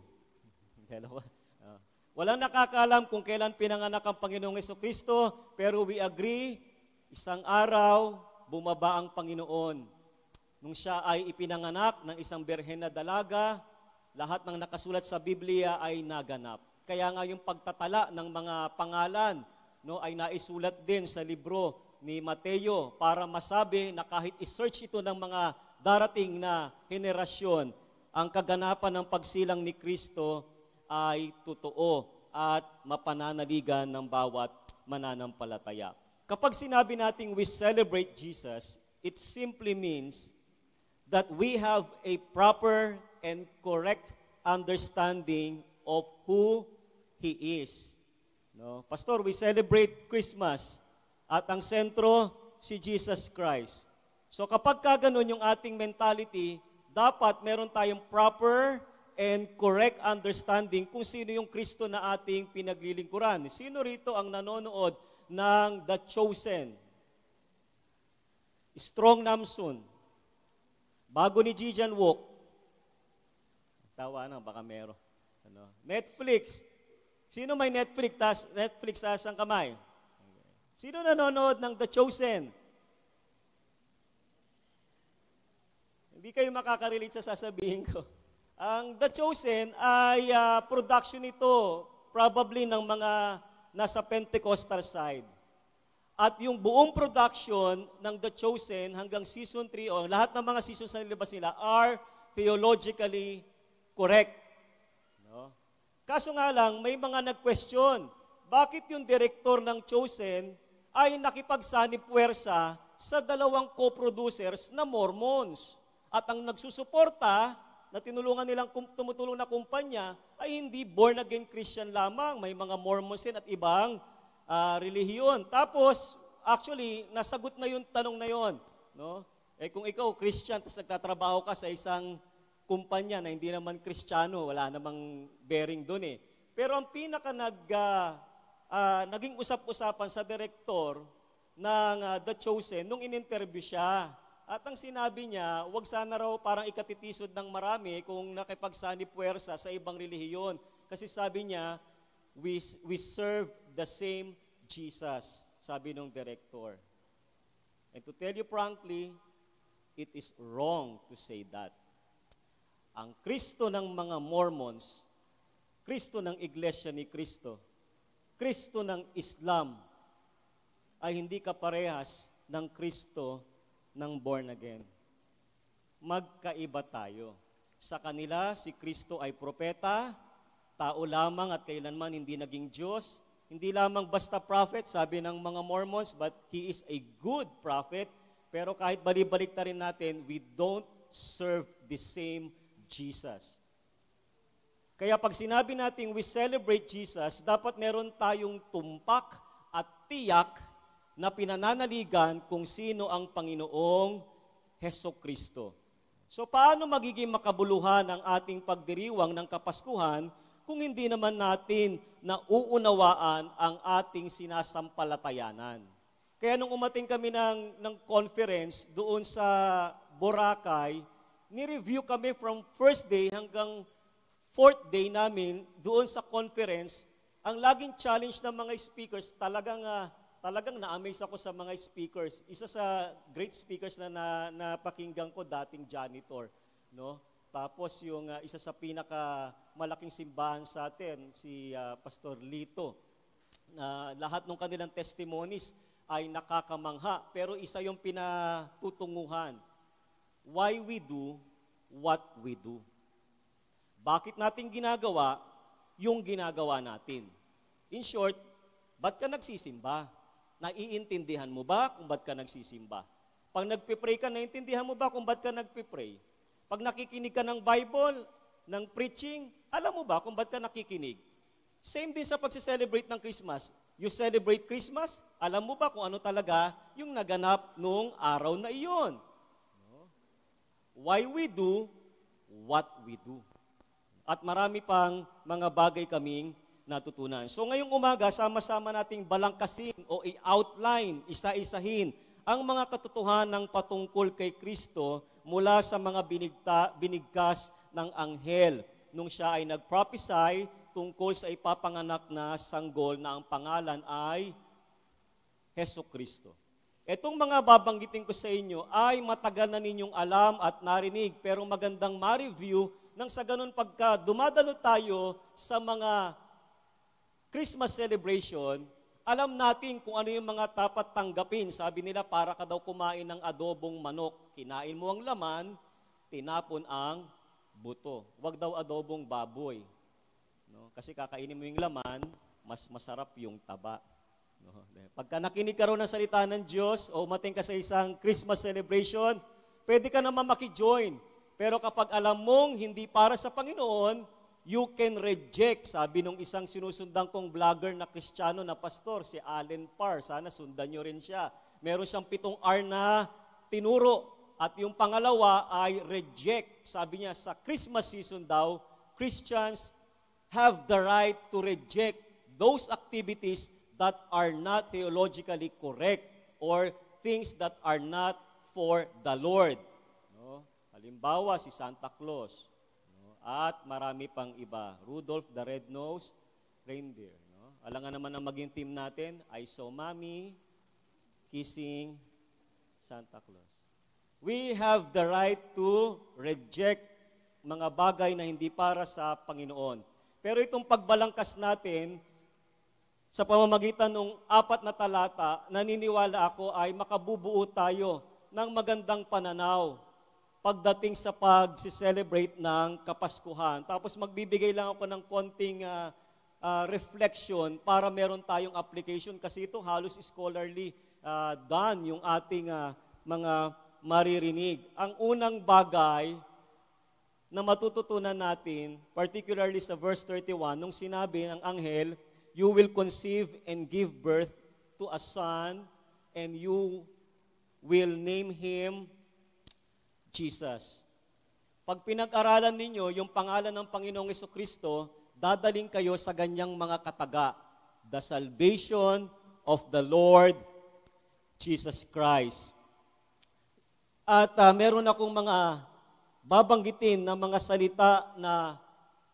Walang nakakaalam kung kailan pinanganak ang Panginoong Hesukristo, pero we agree, isang araw, bumaba ang Panginoon. Nung siya ay ipinanganak ng isang birhen na dalaga, lahat ng nakasulat sa Biblia ay naganap. Kaya nga yung pagtatala ng mga pangalan, no, ay naisulat din sa libro ni Mateo para masabi na kahit i-search ito ng mga darating na henerasyon, ang kaganapan ng pagsilang ni Kristo ay totoo at mapananaligan ng bawat mananampalataya. Kapag sinabi nating we celebrate Jesus, it simply means that we have a proper and correct understanding of who He is. No? Pastor, we celebrate Christmas at ang sentro si Jesus Christ. So kapag kaganon yung ating mentality, dapat meron tayong proper and correct understanding kung sino yung Kristo na ating pinaglilingkuran. Sino rito ang nanonood ng The Chosen? Strong Namsun. Bago ni Jijan Wook. Tawa na, baka meron. Netflix. Sino may Netflix? Netflix taas ang kamay. Sino nanonood ng The Chosen? Hindi kayo makakarelate sa sasabihin ko. Ang The Chosen ay production nito probably ng mga nasa Pentecostal side. At yung buong production ng The Chosen hanggang season 3 o lahat ng mga seasons na nilabas nila are theologically correct. No? Kaso nga lang, may mga nag-question, bakit yung director ng Chosen ay nakipagsanib-puwersa sa dalawang co-producers na Mormons? At ang nagsusuporta na tumutulong na kumpanya ay hindi born-again Christian lamang. May mga Mormons din at ibang relihiyon. Tapos, actually, nasagot na yung tanong na yon. No? Kung ikaw Christian, tapos nagtatrabaho ka sa isang kumpanya na hindi naman Kristiyano, wala namang bearing doon eh. Pero ang pinaka naging usap-usapan sa director ng The Chosen nung in-interview siya. At ang sinabi niya, wag sana raw parang ikatitisod ng marami kung nakipagsanib-puwersa sa ibang relihiyon. Kasi sabi niya, we serve the same Jesus, sabi ng director. And to tell you frankly, it is wrong to say that. Ang Kristo ng mga Mormons, Kristo ng Iglesia ni Kristo, Kristo ng Islam, ay hindi kaparehas ng Kristo ng born again. Magkaiba tayo. Sa kanila, si Kristo ay propeta, tao lamang at kailanman hindi naging Diyos. Hindi lamang basta prophet, sabi ng mga Mormons, but He is a good prophet. Pero kahit balibalik na rin natin, we don't serve the same Jesus. Kaya pag sinabi natin we celebrate Jesus, dapat meron tayong tumpak at tiyak na pinananaligan kung sino ang Panginoong Hesukristo. So paano magiging makabuluhan ang ating pagdiriwang ng Kapaskuhan kung hindi naman natin nauunawaan ang ating sinasampalatayanan? Kaya nung umating kami ng conference doon sa Boracay, ni-review kami from first day hanggang fourth day namin doon sa conference. Ang laging challenge ng mga speakers, talagang na-amaze ako sa mga speakers. Isa sa great speakers na napakinggan ko, dating janitor. No? Tapos yung isa sa pinakamalaking simbahan sa atin, si Pastor Lito. Lahat ng kanilang testimonies ay nakakamangha. Pero isa yung pinatutunguhan. Why we do what we do. Bakit natin ginagawa yung ginagawa natin? In short, ba't ka nagsisimba? Naiintindihan mo ba kung ba't ka nagsisimba? Pag nagpipray ka, naiintindihan mo ba kung ba't ka nagpipray? Pag nakikinig ka ng Bible, ng preaching, alam mo ba kung ba't ka nakikinig? Same din sa pagsi-celebrate ng Christmas. You celebrate Christmas, alam mo ba kung ano talaga yung naganap nung araw na iyon? Why we do what we do. At marami pang mga bagay kaming natutunan. So ngayong umaga, sama-sama nating balangkasin o i-outline, isa-isahin ang mga katotohanan patungkol kay Kristo mula sa mga binigkas ng anghel nung siya ay nag-prophesy tungkol sa ipapanganak na sanggol na ang pangalan ay Hesukristo. Etong mga babanggitin ko sa inyo ay matagal na ninyong alam at narinig, pero magandang ma-review nang sa ganun pagka dumadalo tayo sa mga Christmas celebration, alam natin kung ano yung mga dapat tanggapin. Sabi nila, para ka daw kumain ng adobong manok. Kinain mo ang laman, tinapon ang buto. Huwag daw adobong baboy. No? Kasi kakainin mo yung laman, mas masarap yung taba. No? Pagka nakinig ka raw ng salita ng Diyos o umating ka sa isang Christmas celebration, pwede ka naman makijoin. Pero kapag alam mong hindi para sa Panginoon, you can reject. Sabi nung isang sinusundan kong vlogger na Kristiyano na pastor, si Allen Parr, sana sundan nyo rin siya. Meron siyang 7 R na tinuro. At yung pangalawa ay reject. Sabi niya, sa Christmas season daw, Christians have the right to reject those activities that are not theologically correct or things that are not for the Lord. No? Halimbawa, si Santa Claus. No? At marami pang iba. Rudolph the Red-Nosed Reindeer. No? Alangan naman ang maging team natin, I saw Mommy kissing Santa Claus. We have the right to reject mga bagay na hindi para sa Panginoon. Pero itong pagbalangkas natin, sa pamamagitan ng 4 na talata, naniniwala ako ay makabubuo tayo ng magandang pananaw pagdating sa pag-celebrate ng Kapaskuhan. Tapos magbibigay lang ako ng konting reflection para meron tayong application kasi ito halos scholarly done yung ating mga maririnig. Ang unang bagay na matututunan natin, particularly sa verse 31, nung sinabi ng anghel, you will conceive and give birth to a son, and you will name him Jesus. Pag pinag-aralan ninyo yung pangalan ng Panginoong Jesucristo, dadaling kayo sa ganyang mga kataga, the salvation of the Lord Jesus Christ. At meron akong mga babanggitin na mga salita na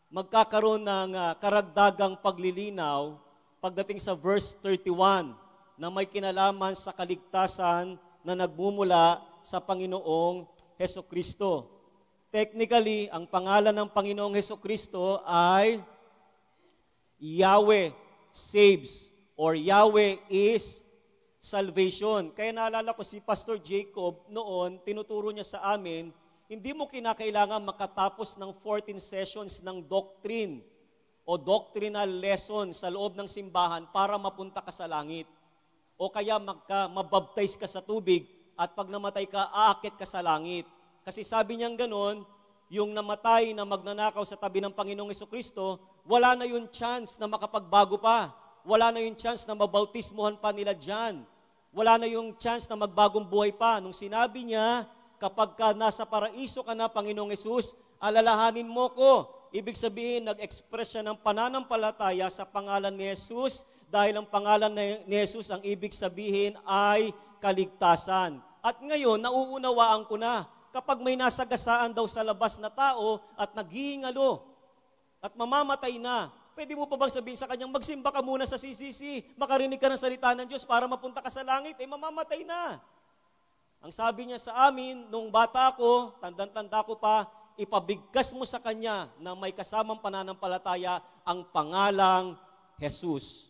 magkakaroon ng karagdagang paglilinaw pagdating sa verse 31 na may kinalaman sa kaligtasan na nagmumula sa Panginoong Hesukristo. Technically, ang pangalan ng Panginoong Hesukristo ay Yahweh saves or Yahweh is salvation. Kaya naalala ko si Pastor Jacob noon, tinuturo niya sa amin, hindi mo kinakailangan makatapos ng 14 sessions ng doctrine o doctrinal lesson sa loob ng simbahan para mapunta ka sa langit. O kaya mabaptize ka sa tubig at pag namatay ka, aakit ka sa langit. Kasi sabi niyang ganon, yung namatay na magnanakaw sa tabi ng Panginoong Hesukristo, wala na yung chance na makapagbago pa. Wala na yung chance na mabautismuhan pa nila dyan. Wala na yung chance na magbagong buhay pa. Nung sinabi niya, kapag ka nasa paraiso ka na, Panginoong Hesus, alalahanin mo ko. Ibig sabihin, nag-express siya ng pananampalataya sa pangalan ni Jesus dahil ang pangalan ni Jesus, ang ibig sabihin ay kaligtasan. At ngayon, nauunawaan ko na, kapag may nasagasaan daw sa labas na tao at naghihingalo at mamamatay na, pwede mo pa bang sabihin sa kanyang, magsimba ka muna sa CCC, makarinig ka ng salita ng Diyos para mapunta ka sa langit, mamamatay na. Ang sabi niya sa amin, nung bata ko, tandang-tanda ko pa, ipabigkas mo sa kanya na may kasamang pananampalataya ang pangalang Jesus.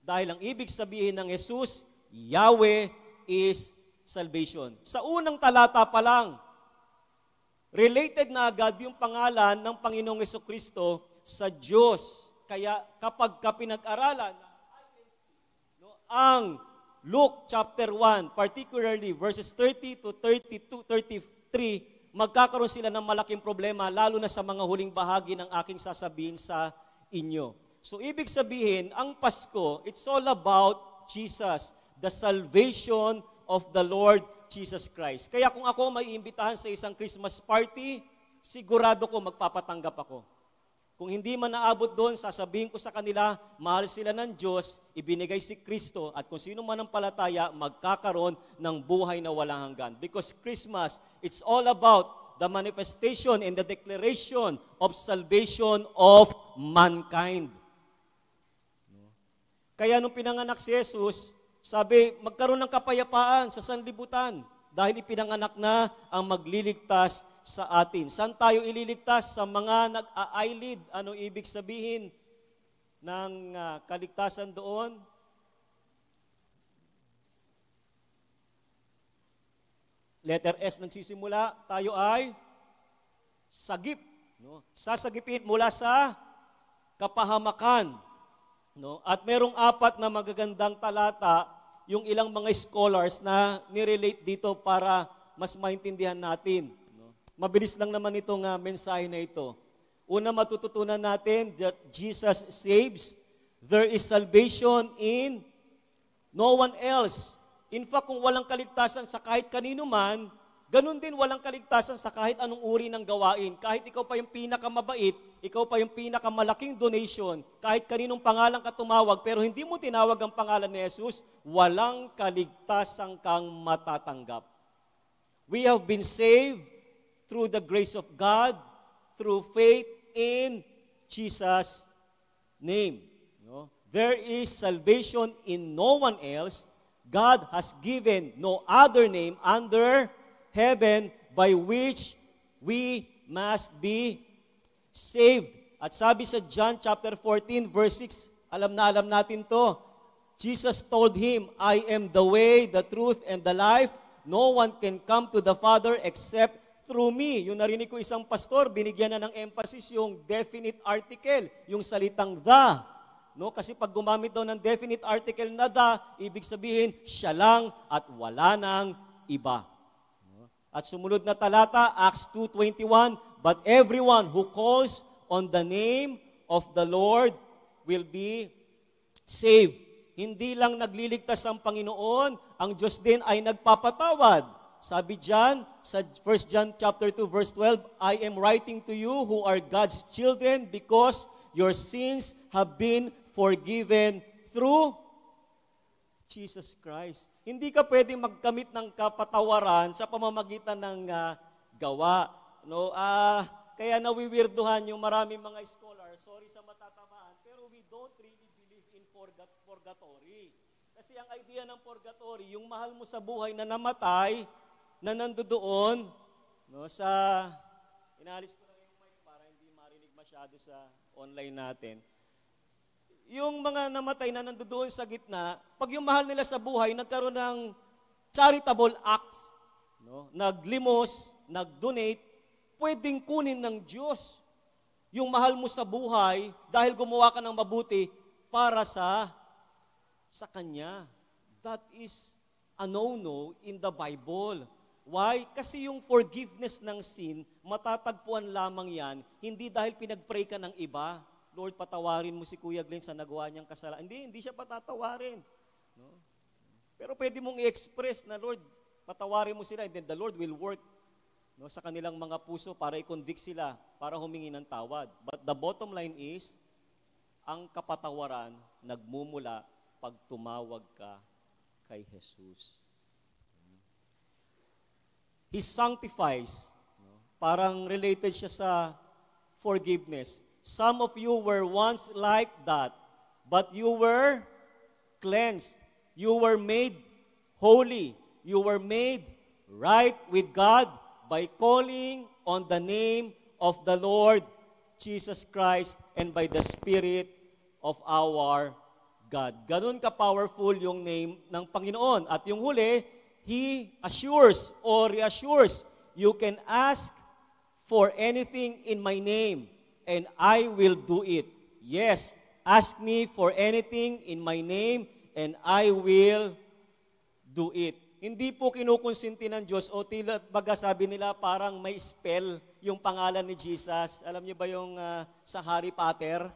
Dahil ang ibig sabihin ng Jesus, Yahweh is salvation. Sa unang talata pa lang, related na agad yung pangalan ng Panginoong Hesukristo sa Diyos. Kaya kapag pinag-aralan ang Luke chapter 1, particularly verses 30 to 32, 33, magkakaroon sila ng malaking problema, lalo na sa mga huling bahagi ng aking sasabihin sa inyo. So ibig sabihin, ang Pasko, it's all about Jesus, the salvation of the Lord Jesus Christ. Kaya kung ako may iimbitahan sa isang Christmas party, sigurado ko magpapatanggap ako. Kung hindi man naabot doon, sasabihin ko sa kanila, mahal sila ng Diyos, ibinigay si Kristo, at kung sino man ang palataya, magkakaroon ng buhay na walang hanggan. Because Christmas, it's all about the manifestation and the declaration of salvation of mankind. Kaya nung pinanganak si Jesus, sabi, magkaroon ng kapayapaan sa sanlibutan dahil ipinanganak na ang magliligtas sa atin. Saan tayo ililigtas? Sa mga nag-a-eyelid. Ano ibig sabihin ng kaligtasan doon? Letter S nagsisimula, tayo ay sagip No? Sasagipin mula sa kapahamakan. No? At merong 4 na magagandang talata, yung ilang mga scholars na nirelate dito para mas maintindihan natin. No? Mabilis lang naman itong mensahe na ito. Una, matututunan natin that Jesus saves. There is salvation in no one else. In fact, kung walang kaligtasan sa kahit kanino man, ganun din walang kaligtasan sa kahit anong uri ng gawain. Kahit ikaw pa yung pinakamabait, ikaw pa yung pinakamalaking donation, kahit kaninong pangalan ka tumawag, pero hindi mo tinawag ang pangalan ni Jesus, walang kaligtasan kang matatanggap. We have been saved through the grace of God, through faith in Jesus' name. No? There is salvation in no one else. God has given no other name under heaven by which we must be saved. At sabi sa John chapter 14 verse 6, alam natin to. Jesus told him, I am the way, the truth, and the life. No one can come to the Father except through me. Yung narinig ko isang pastor, binigyan na ng emphasis yung definite article, yung salitang the. No? Kasi pag gumamit daw ng definite article na the, ibig sabihin, siya lang at wala nang iba. At sumunod na talata, Acts 2:21, but everyone who calls on the name of the Lord will be saved. Hindi lang nagliligtas ang Panginoon, ang Diyos din ay nagpapatawad. Sabi diyan sa 1 John chapter 2 verse 12, I am writing to you who are God's children because your sins have been forgiven through Jesus Christ. Hindi ka pwedeng magkamit ng kapatawaran sa pamamagitan ng gawa. No? Kaya nawiwirduhan yung maraming mga scholars, sorry sa matatamaan, pero we don't really believe in purgatory. Kasi ang idea ng purgatory, yung mahal mo sa buhay na namatay, na nandoon, no, sa, inalis ko lang yung mic para hindi marinig masyado sa online natin. Yung mga namatay na nandoon sa gitna, pag yung mahal nila sa buhay, nagkaroon ng charitable acts, no? Naglimos, nagdonate, pwedeng kunin ng Diyos yung mahal mo sa buhay dahil gumawa ka ng mabuti para sa Kanya. That is a no-no in the Bible. Why? Kasi yung forgiveness ng sin, matatagpuan lamang yan, hindi dahil pinag-pray ka ng iba. Lord, patawarin mo si Kuya Glenn sa nagawa niyang kasalanan. Hindi siya patatawarin. No? Pero pwede mong i-express na, Lord, patawarin mo sila, and then the Lord will work, no, sa kanilang mga puso para i-convict sila, para humingi ng tawad. But the bottom line is, ang kapatawaran nagmumula pag tumawag ka kay Jesus. He sanctifies. No? Parang related siya sa forgiveness. Some of you were once like that, but you were cleansed. You were made holy. You were made right with God by calling on the name of the Lord Jesus Christ and by the Spirit of our God. Ganun ka-powerful yung name ng Panginoon. At yung huli, He assures or reassures, you can ask for anything in my name, and I will do it. Yes, ask me for anything in my name, and I will do it. Hindi po kinukonsinti ng Diyos o tila baga sabi nila parang may spell yung pangalan ni Jesus. Alam niyo ba yung sa Harry Potter,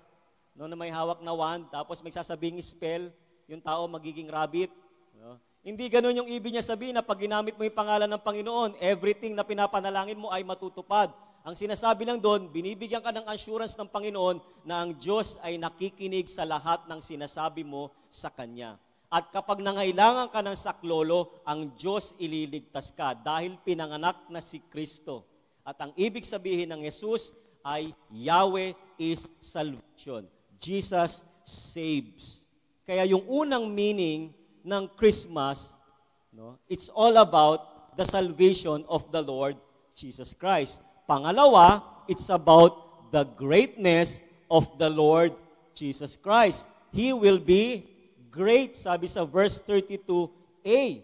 no, na may hawak na wand, tapos may sasabing spell, yung tao magiging rabbit. No? Hindi ganun yung ibig niya sabihin na pag ginamit mo yung pangalan ng Panginoon, everything na pinapanalangin mo ay matutupad. Ang sinasabi lang doon, binibigyan ka ng assurance ng Panginoon na ang Diyos ay nakikinig sa lahat ng sinasabi mo sa Kanya. At kapag nangailangan ka ng saklolo, ang Diyos ililigtas ka dahil pinanganak na si Kristo. At ang ibig sabihin ng Jesus ay Yahweh is salvation. Jesus saves. Kaya yung unang meaning ng Christmas, no, it's all about the salvation of the Lord Jesus Christ. Pangalawa, it's about the greatness of the Lord Jesus Christ. He will be great, sabi sa verse 32a.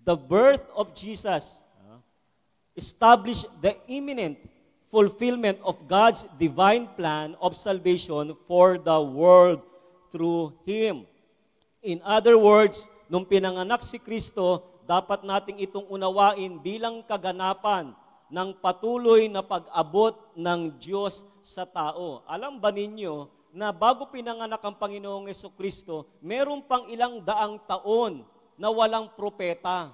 The birth of Jesus established the imminent fulfillment of God's divine plan of salvation for the world through Him. In other words, nung pinanganak si Kristo, dapat nating itong unawain bilang kaganapan ng patuloy na pag-abot ng Diyos sa tao. Alam ba ninyo na bago pinanganak ang Panginoong Jesucristo, meron pang ilang daang taon na walang propeta.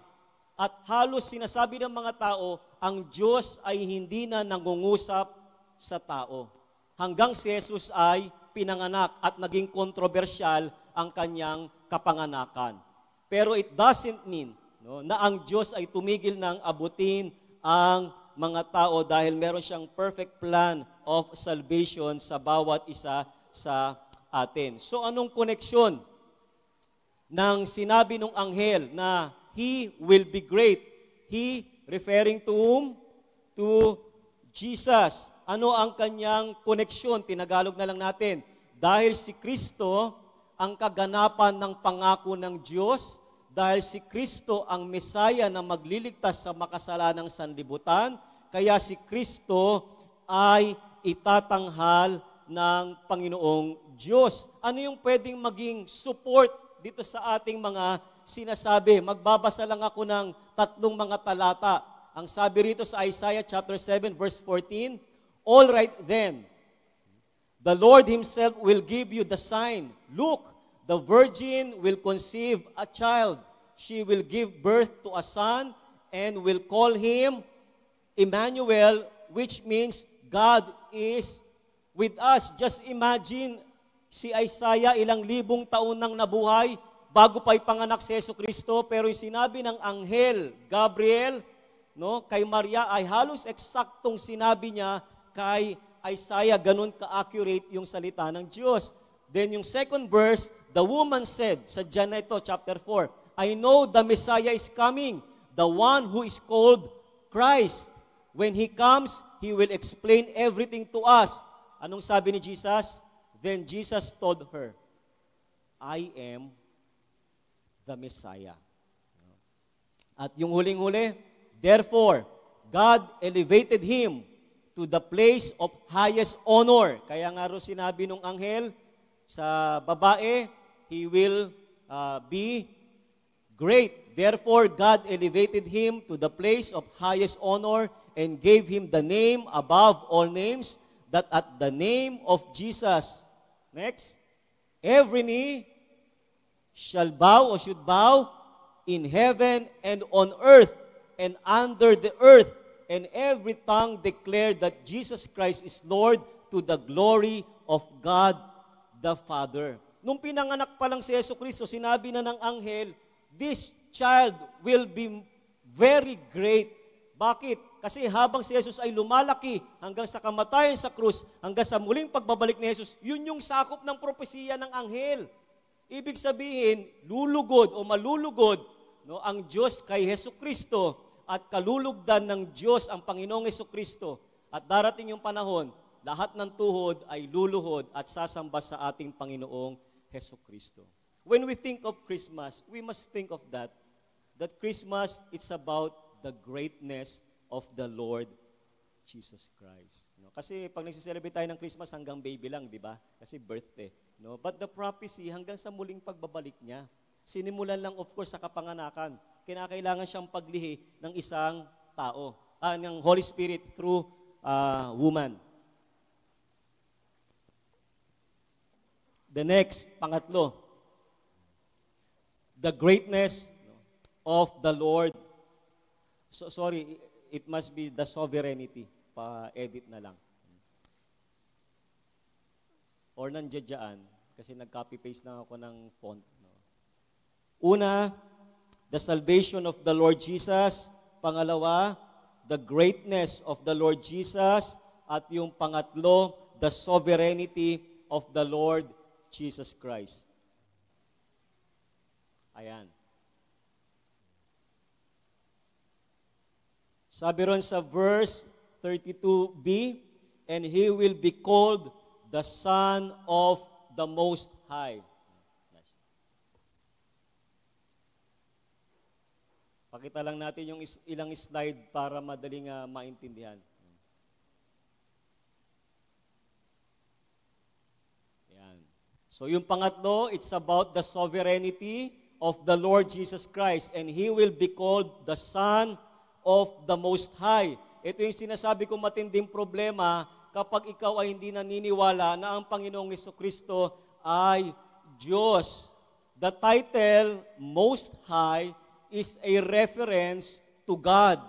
At halos sinasabi ng mga tao, ang Diyos ay hindi na nangungusap sa tao. Hanggang si Jesus ay pinanganak at naging kontrobersyal ang kanyang kapanganakan. Pero it doesn't mean na ang Diyos ay tumigil ng abutin ang mga tao dahil meron siyang perfect plan of salvation sa bawat isa sa atin. So anong koneksyon ng sinabi ng anghel na He will be great? He referring to whom? To Jesus. Ano ang kanyang koneksyon? Tinagalog na lang natin. Dahil si Kristo ang kaganapan ng pangako ng Diyos, dahil si Kristo ang Mesaya na magliligtas sa makasalanang sanlibutan, kaya si Kristo ay itatanghal ng Panginoong Diyos. Ano yung pwedeng maging support dito sa ating mga sinasabi? Magbabasa lang ako ng 3 mga talata. Ang sabi rito sa Isaiah chapter 7 verse 14, all right then, the Lord Himself will give you the sign. Look, the virgin will conceive a child. She will give birth to a son and will call him Emmanuel, which means God is with us. Just imagine si Isaiah ilang libong taon nang nabuhay bago pa ipanganak si Jesucristo, pero yung sinabi ng anghel Gabriel kay Maria ay halos eksaktong sinabi niya kay Isaiah, ganun ka-accurate yung salita ng Diyos. Then yung second verse, the woman said, sa John na ito, chapter 4, I know the Messiah is coming, the one who is called Christ. When He comes, He will explain everything to us. Anong sabi ni Jesus? Then Jesus told her, I am the Messiah. At yung huling-huli, therefore, God elevated Him to the place of highest honor. Kaya nga ro sinabi nung anghel sa babae, he will be great. Therefore, God elevated him to the place of highest honor and gave him the name above all names, that at the name of Jesus, next, every knee shall bow or should bow in heaven and on earth and under the earth, and every tongue declare that Jesus Christ is Lord to the glory of God the Father. Nung pinanganak pa lang si Jesucristo, sinabi na ng anghel, this child will be very great. Bakit? Kasi habang si Jesus ay lumalaki hanggang sa kamatayan sa krus, hanggang sa muling pagbabalik ni Jesus, yun yung sakop ng propesiya ng anghel. Ibig sabihin, lulugod o malulugod ang Diyos kay Jesucristo at kalulugdan ng Diyos ang Panginoong Jesucristo. At darating yung panahon, lahat ng tuhod ay luluhod at sasamba sa ating Panginoong Jesucristo. When we think of Christmas, we must think of that Christmas, it's about the greatness of the Lord Jesus Christ. Kasi pag nagsiselebrate tayo ng Christmas, hanggang baby lang, di ba? Kasi birthday. But the prophecy, hanggang sa muling pagbabalik niya, sinimulan lang of course sa kapanganakan. Kinakailangan siyang paglihi ng isang tao, ng Holy Spirit through woman. The next, pangatlo, the greatness of the Lord. So, sorry, it must be the sovereignty. Pa-edit na lang. Or nandiyan, kasi nag-copy-paste na ako ng font. Una, the salvation of the Lord Jesus. Pangalawa, the greatness of the Lord Jesus. At yung pangatlo, the sovereignty of the Lord Jesus Christ. Ayan. Sabi ron sa verse 32b, and He will be called the Son of the Most High. Pakita lang natin yung ilang slide para madaling maintindihan. So yung pangatlo, it's about the sovereignty of the Lord Jesus Christ, and He will be called the Son of the Most High. Ito yung sinasabi kong matinding problema kapag ikaw ay hindi naniniwala na ang Panginoong Jesucristo ay Diyos. The title, Most High, is a reference to God.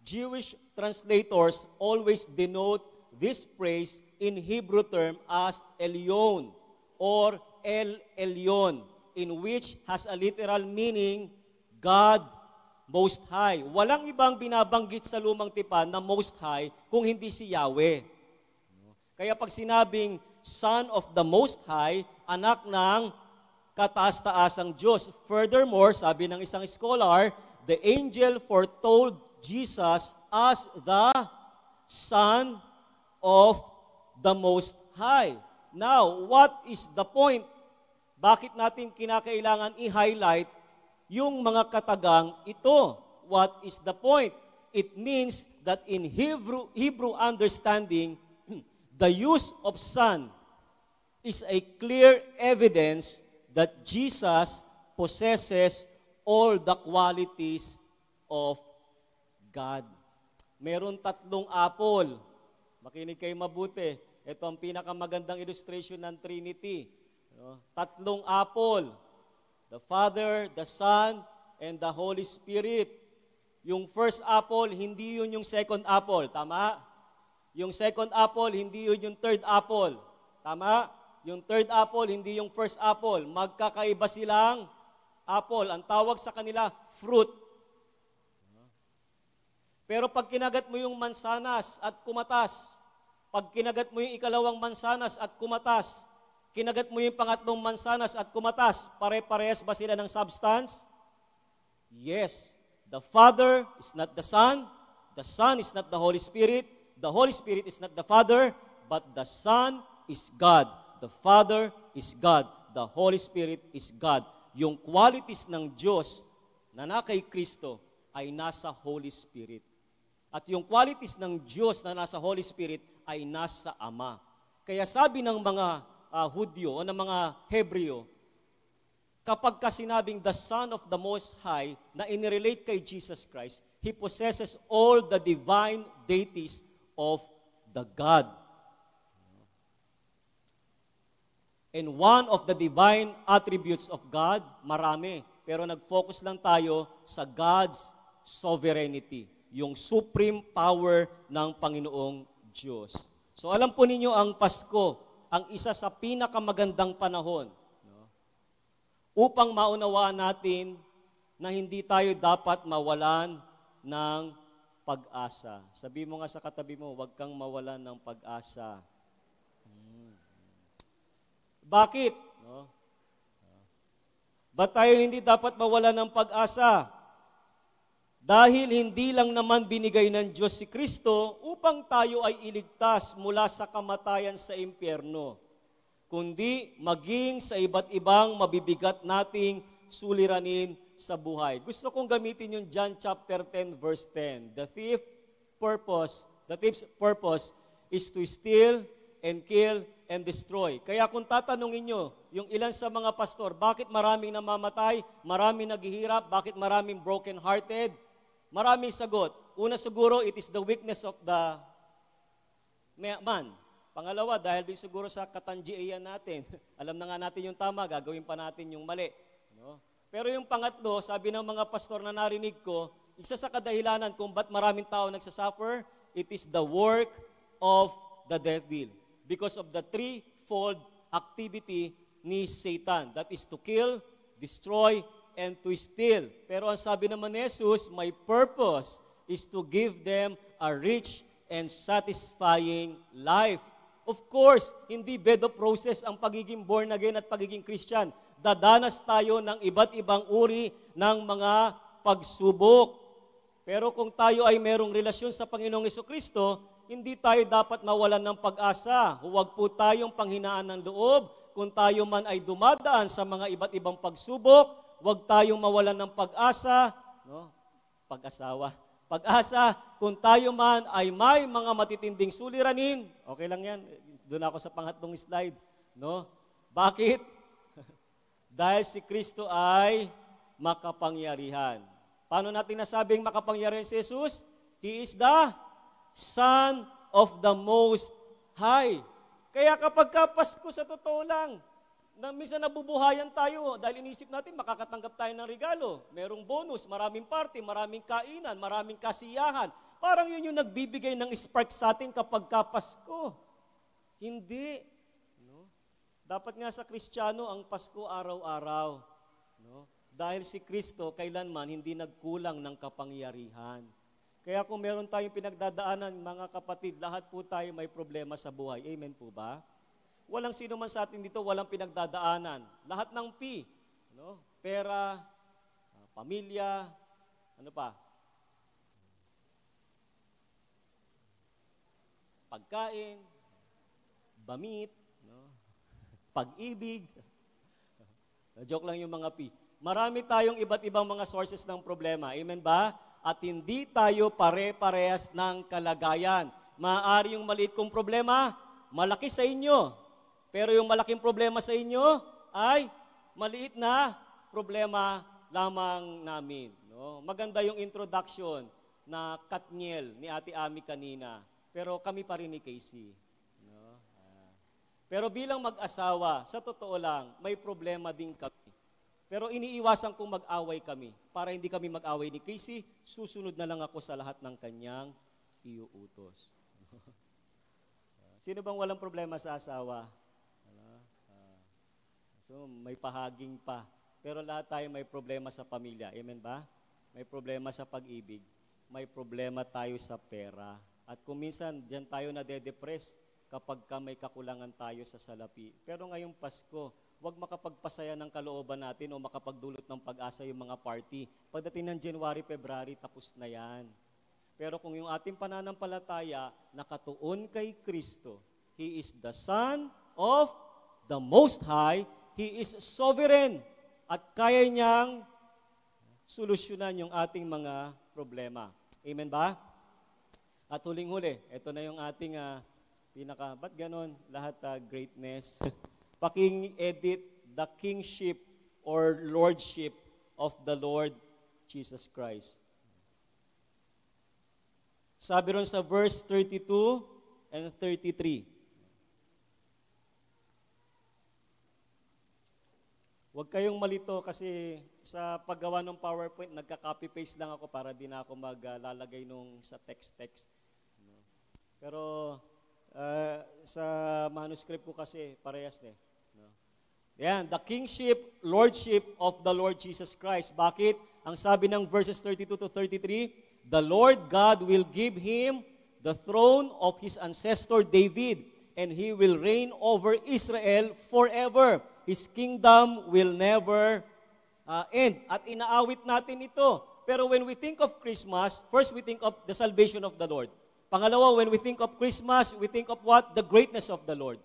Jewish translators always denote this phrase in Hebrew term as Elyon or El Elyon, in which has a literal meaning, God Most High. Walang ibang binabanggit sa lumang tipan na Most High kung hindi si Yahweh. Kaya pag sinabing Son of the Most High, anak ng kataas-taasang Diyos. Furthermore, sabi ng isang scholar, the angel foretold Jesus as the Son of the Most High. Now, what is the point? Bakit natin kinakailangan i-highlight yung mga katagang ito? What is the point? It means that in Hebrew understanding, the use of Son is a clear evidence that Jesus possesses all the qualities of God. Meron 3 apple. Makinig kayo mabuti. Ito ang pinakamagandang illustration ng Trinity. 3 apple. The Father, the Son, and the Holy Spirit. Yung first apple, hindi yun yung second apple. Tama? Yung second apple, hindi yun yung third apple. Tama? Yung third apple, hindi yung first apple. Magkakaiba silang apple. Ang tawag sa kanila, fruit. Pero pag kinagat mo yung mansanas at kumatas, pag kinagat mo yung ikalawang mansanas at kumatas, kinagat mo yung pangatlong mansanas at kumatas, pare-parehas ba sila ng substance? Yes. The Father is not the Son is not the Holy Spirit is not the Father, but the Son is God. The Father is God. The Holy Spirit is God. Yung qualities ng Diyos na kay Kristo ay nasa Holy Spirit. At yung qualities ng Diyos na nasa Holy Spirit ay nasa Ama. Kaya sabi ng mga Hudyo o ng mga Hebreo, kapag kasinabing the Son of the Most High na inirelate kay Jesus Christ, He possesses all the divine deities of the God. And one of the divine attributes of God, marami, pero nag-focus lang tayo sa God's sovereignty, yung supreme power ng Panginoong Diyos. So alam po ninyo ang Pasko, ang isa sa pinakamagandang panahon, upang maunawaan natin na hindi tayo dapat mawalan ng pag-asa. Sabi mo nga sa katabi mo, huwag kang mawalan ng pag-asa. Bakit? Ba't tayo hindi dapat mawalan ng pag-asa? Dahil hindi lang naman binigay ng Diyos si Kristo upang tayo ay iligtas mula sa kamatayan sa impyerno, kundi maging sa iba't ibang mabibigat nating suliranin sa buhay. Gusto kong gamitin yung John chapter 10 verse 10. The thief's purpose is to steal and kill and destroy. Kaya kung tatanungin nyo, yung ilan sa mga pastor, bakit maraming namamatay, maraming naghihirap, bakit maraming broken-hearted? Maraming sagot. Una siguro, it is the weakness of the man. Pangalawa, dahil din siguro sa katangian natin. Alam na nga natin yung tama, gagawin pa natin yung mali. No? Pero yung pangatlo, sabi ng mga pastor na narinig ko, isa sa kadahilanan kung ba't maraming tao nagsasuffer, it is the work of the devil. Because of the threefold activity ni Satan. That is to kill, destroy, and to steal. Pero ang sabi naman ni Jesus, my purpose is to give them a rich and satisfying life. Of course, hindi bed of roses ang pagiging born again at pagiging Christian. Dadanas tayo ng iba't ibang uri ng mga pagsubok. Pero kung tayo ay merong relasyon sa Panginoong Jesucristo, hindi tayo dapat mawalan ng pag-asa. Huwag po tayong panghinaan ng loob. Kung tayo man ay dumadaan sa mga iba't ibang pagsubok, huwag tayong mawalan ng pag-asa. No? Pag-asawa. Pag-asa, kung tayo man ay may mga matitinding suliranin, okay lang yan, doon ako sa pangatlong slide, no? Bakit? Dahil si Kristo ay makapangyarihan. Paano natin nasabing makapangyarihan si Jesus? He is the Son of the Most High. Kaya kapag Pasko, sa totoo lang, na minsan nabubuhayan tayo dahil inisip natin makakatanggap tayo ng regalo. Merong bonus, maraming party, maraming kainan, maraming kasiyahan. Parang yun yung nagbibigay ng spark sa atin kapag Pasko. Hindi. No? Dapat nga sa Kristiyano ang Pasko araw-araw. No? Dahil si Kristo kailanman hindi nagkulang ng kapangyarihan. Kaya kung meron tayong pinagdadaanan, mga kapatid, lahat po tayo may problema sa buhay. Amen po ba? Walang sino man sa atin dito, walang pinagdadaanan. Lahat ng P, no? Pera, pamilya, ano pa? Pagkain, bamit, no? Pag-ibig. Joke lang yung mga P. Marami tayong iba't ibang mga sources ng problema. Amen ba? At hindi tayo pare-parehas ng kalagayan. Maaari yung maliit kong problema, malaki sa inyo. Pero yung malaking problema sa inyo ay maliit na problema lamang namin. No? Maganda yung introduction na Katniel ni Ate Ami kanina. Pero kami pa rin ni Casey. No? Pero bilang mag-asawa, sa totoo lang, may problema din kami. Pero iniiwasan kong mag-away kami. Para hindi kami mag-away ni Casey, susunod na lang ako sa lahat ng kanyang iuutos. Sino bang walang problema sa asawa? So, may pahaging pa. Pero lahat tayo may problema sa pamilya. Amen ba? May problema sa pag-ibig. May problema tayo sa pera. At kung minsan, dyan tayo nade-depress kapag may kakulangan tayo sa salapi. Pero ngayong Pasko, huwag makapagpasaya ng kalooban natin o makapagdulot ng pag-asa yung mga party. Pagdating ng January, February, tapos na yan. Pero kung yung ating pananampalataya nakatuon kay Kristo, He is the Son of the Most High, He is sovereign, at kaya niyang solusyonan yung ating mga problema. Amen ba? At huling-huli, ito na yung ating ba't ganon? Lahat greatness. Paking-edit the kingship or lordship of the Lord Jesus Christ. Sabi ron sa verse 32 and 33. Huwag kayong malito kasi sa paggawa ng PowerPoint, nagka-copy-paste lang ako para di na ako maglalagay nung sa text-text. Pero sa manuscript ko kasi parehas eh. Yan, the kingship, lordship of the Lord Jesus Christ. Bakit? Ang sabi ng verses 32 to 33, the Lord God will give him the throne of his ancestor David, and he will reign over Israel forever. His kingdom will never end. At inaawit natin ito. Pero when we think of Christmas, first we think of the salvation of the Lord. Pangalawa, when we think of Christmas, we think of what? The greatness of the Lord.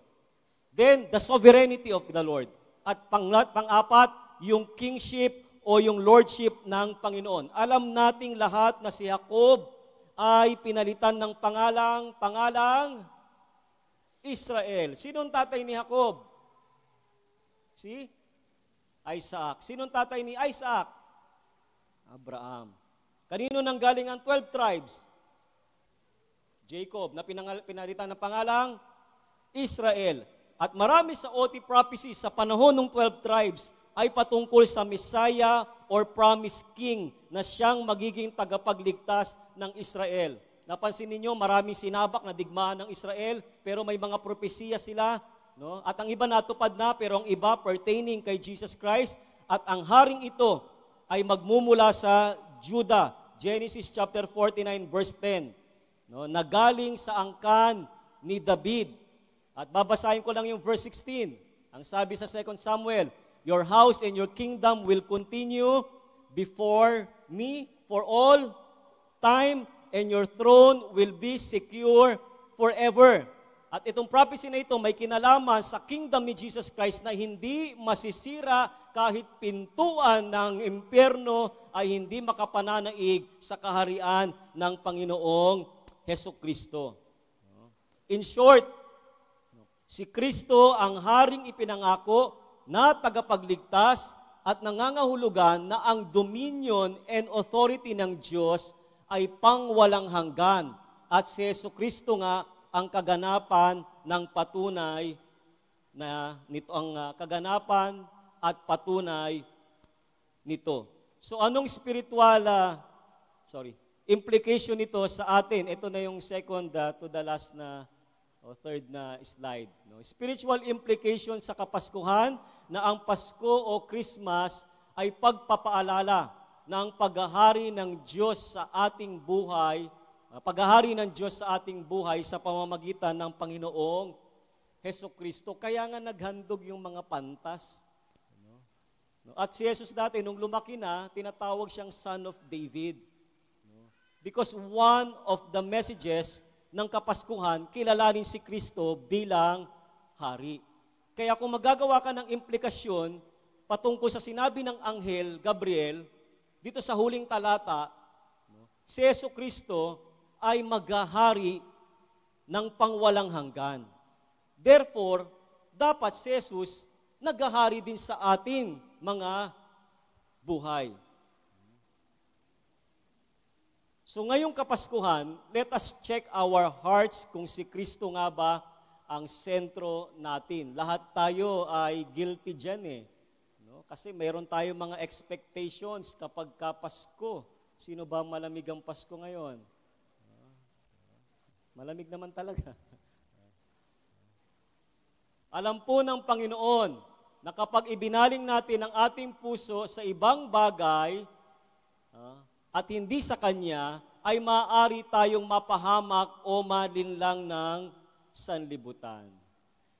Then, the sovereignty of the Lord. At pang-apat, yung kingship o yung lordship ng Panginoon. Alam nating lahat na si Jacob ay pinalitan ng pangalang Israel. Sinong tatay ni Jacob? Si Isaac. Sinong tatay ni Isaac? Abraham. Kanino nang galing ang 12 tribes? Jacob, na pinalitan ng pangalang Israel. At marami sa OT prophecies sa panahon ng 12 tribes ay patungkol sa Messiah or Promised King na siyang magiging tagapagligtas ng Israel. Napansin ninyo, maraming sinabak na digmaan ng Israel, pero may mga propesiya sila, no? At ang iba natupad na, pero ang iba pertaining kay Jesus Christ. At ang haring ito ay magmumula sa Judah, Genesis chapter 49 verse 10. No, nagaling sa angkan ni David. At babasahin ko lang yung verse 16. Ang sabi sa 2 Samuel, your house and your kingdom will continue before me for all time, and your throne will be secure forever. At itong prophecy na ito may kinalaman sa kingdom ni Jesus Christ na hindi masisira kahit pintuan ng impyerno ay hindi makapananaig sa kaharian ng Panginoong Hesukristo. In short, Si Kristo ang haring ipinangako na tagapagligtas at nangangahulugan na ang dominion and authority ng Diyos ay pangwalang hanggan. At si Jesucristo nga ang kaganapan ng patunay na nito, ang kaganapan at patunay nito. So anong spiritual implication nito sa atin? Ito na yung second to the last na o third na slide. No? Spiritual implication sa Kapaskuhan na ang Pasko o Christmas ay pagpapaalala ng paghahari ng Diyos sa ating buhay, paghahari ng Diyos sa ating buhay sa pamamagitan ng Panginoong Hesukristo. Kaya nga naghandog yung mga pantas. At si Jesus dati, nung lumaki na, tinatawag siyang Son of David. Because one of the messages ng Kapaskuhan, kilalanin si Kristo bilang hari. Kaya kung magagawa ka ng implikasyon patungkol sa sinabi ng Anghel Gabriel, dito sa huling talata, si Jesucristo ay maghahari ng pangwalang hanggan. Therefore, dapat si Jesus naghahari din sa atin mga buhay. So ngayong Kapaskuhan, let us check our hearts kung si Kristo nga ba ang sentro natin. Lahat tayo ay guilty dyan eh. No? Kasi mayroon tayo mga expectations kapag Pasko. Sino ba malamig ang Pasko ngayon? Malamig naman talaga. Alam po ng Panginoon na kapag ibinaling natin ang ating puso sa ibang bagay, at hindi sa Kanya, ay maaari tayong mapahamak o malinlang ng sanlibutan.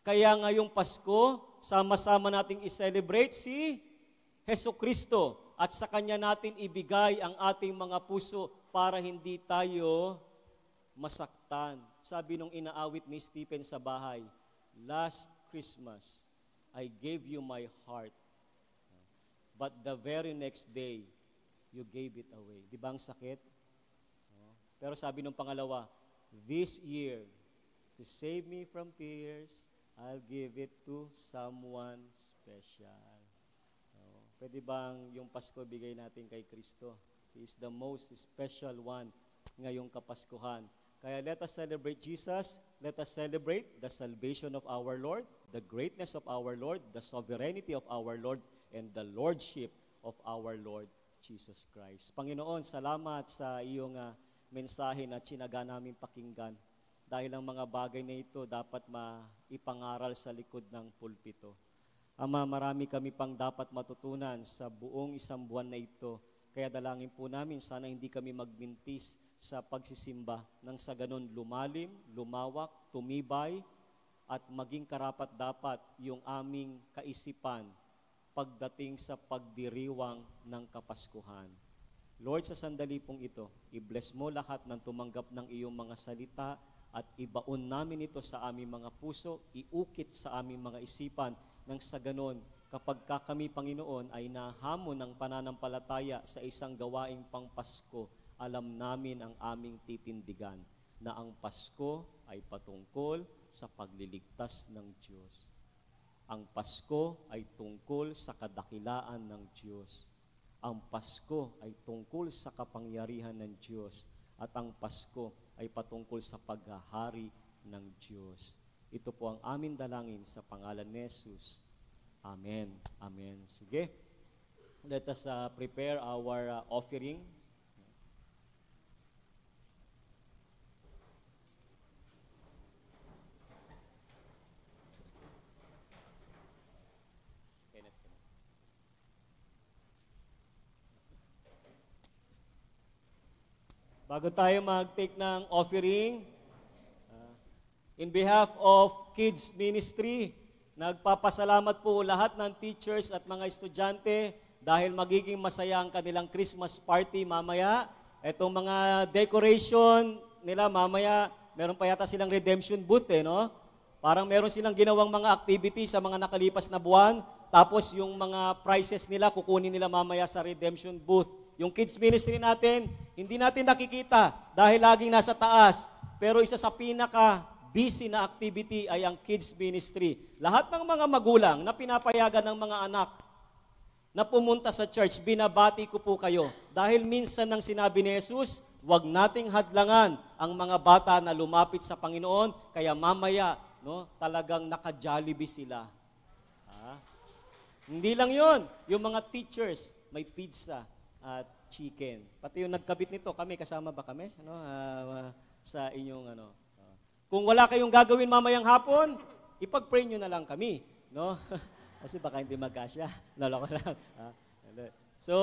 Kaya ngayong Pasko, sama-sama nating i-celebrate si Hesukristo at sa Kanya natin ibigay ang ating mga puso para hindi tayo masaktan. Sabi nung inaawit ni Stephen sa bahay, "Last Christmas, I gave you my heart, but the very next day, you gave it away." Di ba ang sakit? Pero sabi nung pangalawa, "This year, to save me from tears, I'll give it to someone special." Pwede bang yung Pasko bigay natin kay Kristo? He is the most special one ngayong Kapaskuhan. Kaya let us celebrate Jesus. Let us celebrate the salvation of our Lord, the greatness of our Lord, the sovereignty of our Lord, and the lordship of our Lord Jesus Christ. Panginoon, salamat sa iyong mensahe na tsinaga namin pakinggan. Dahil ang mga bagay na ito dapat maipangaral sa likod ng pulpito. Ama, marami kami pang dapat matutunan sa buong isang buwan na ito. Kaya dalangin po namin, sana hindi kami magmintis sa pagsisimba nang sa ganun lumalim, lumawak, tumibay, at maging karapat-dapat yung aming kaisipan pagdating sa pagdiriwang ng Kapaskuhan. Lord, sa sandali pong ito, i-bless mo lahat ng tumanggap ng iyong mga salita at ibaon namin ito sa aming mga puso, iukit sa aming mga isipan, nang sa ganon, kapag kami, Panginoon, ay nahamon ng pananampalataya sa isang gawaing pangpasko, alam namin ang aming titindigan na ang Pasko ay patungkol sa pagliligtas ng Diyos. Ang Pasko ay tungkol sa kadakilaan ng Diyos. Ang Pasko ay tungkol sa kapangyarihan ng Diyos. At ang Pasko ay patungkol sa paghahari ng Diyos. Ito po ang aming dalangin sa pangalan ni Jesus. Amen. Amen. Sige. Let us prepare our offering. Bago tayo mag-take ng offering, in behalf of Kids Ministry, nagpapasalamat po lahat ng teachers at mga estudyante dahil magiging masaya ang kanilang Christmas party mamaya. Itong mga decoration nila mamaya, meron pa yata silang redemption booth no? Parang meron silang ginawang mga activity sa mga nakalipas na buwan, tapos yung mga prizes nila, kukunin nila mamaya sa redemption booth. Yung kids ministry natin, hindi natin nakikita dahil laging nasa taas. Pero isa sa pinaka busy na activity ay ang kids ministry. Lahat ng mga magulang na pinapayagan ng mga anak na pumunta sa church, binabati ko po kayo. Dahil minsan nang sinabi ni Jesus, huwag nating hadlangan ang mga bata na lumapit sa Panginoon, kaya mamaya, no, talagang naka-Jollibee sila. Hindi lang yon, yung mga teachers, may pizza at chicken. Pati yung nagkabit nito, kami, kasama ba kami? Sa inyong Kung wala kayong gagawin mamayang hapon, ipag-pray nyo na lang kami. No? Kasi baka hindi magkasya. Naloko lang. So,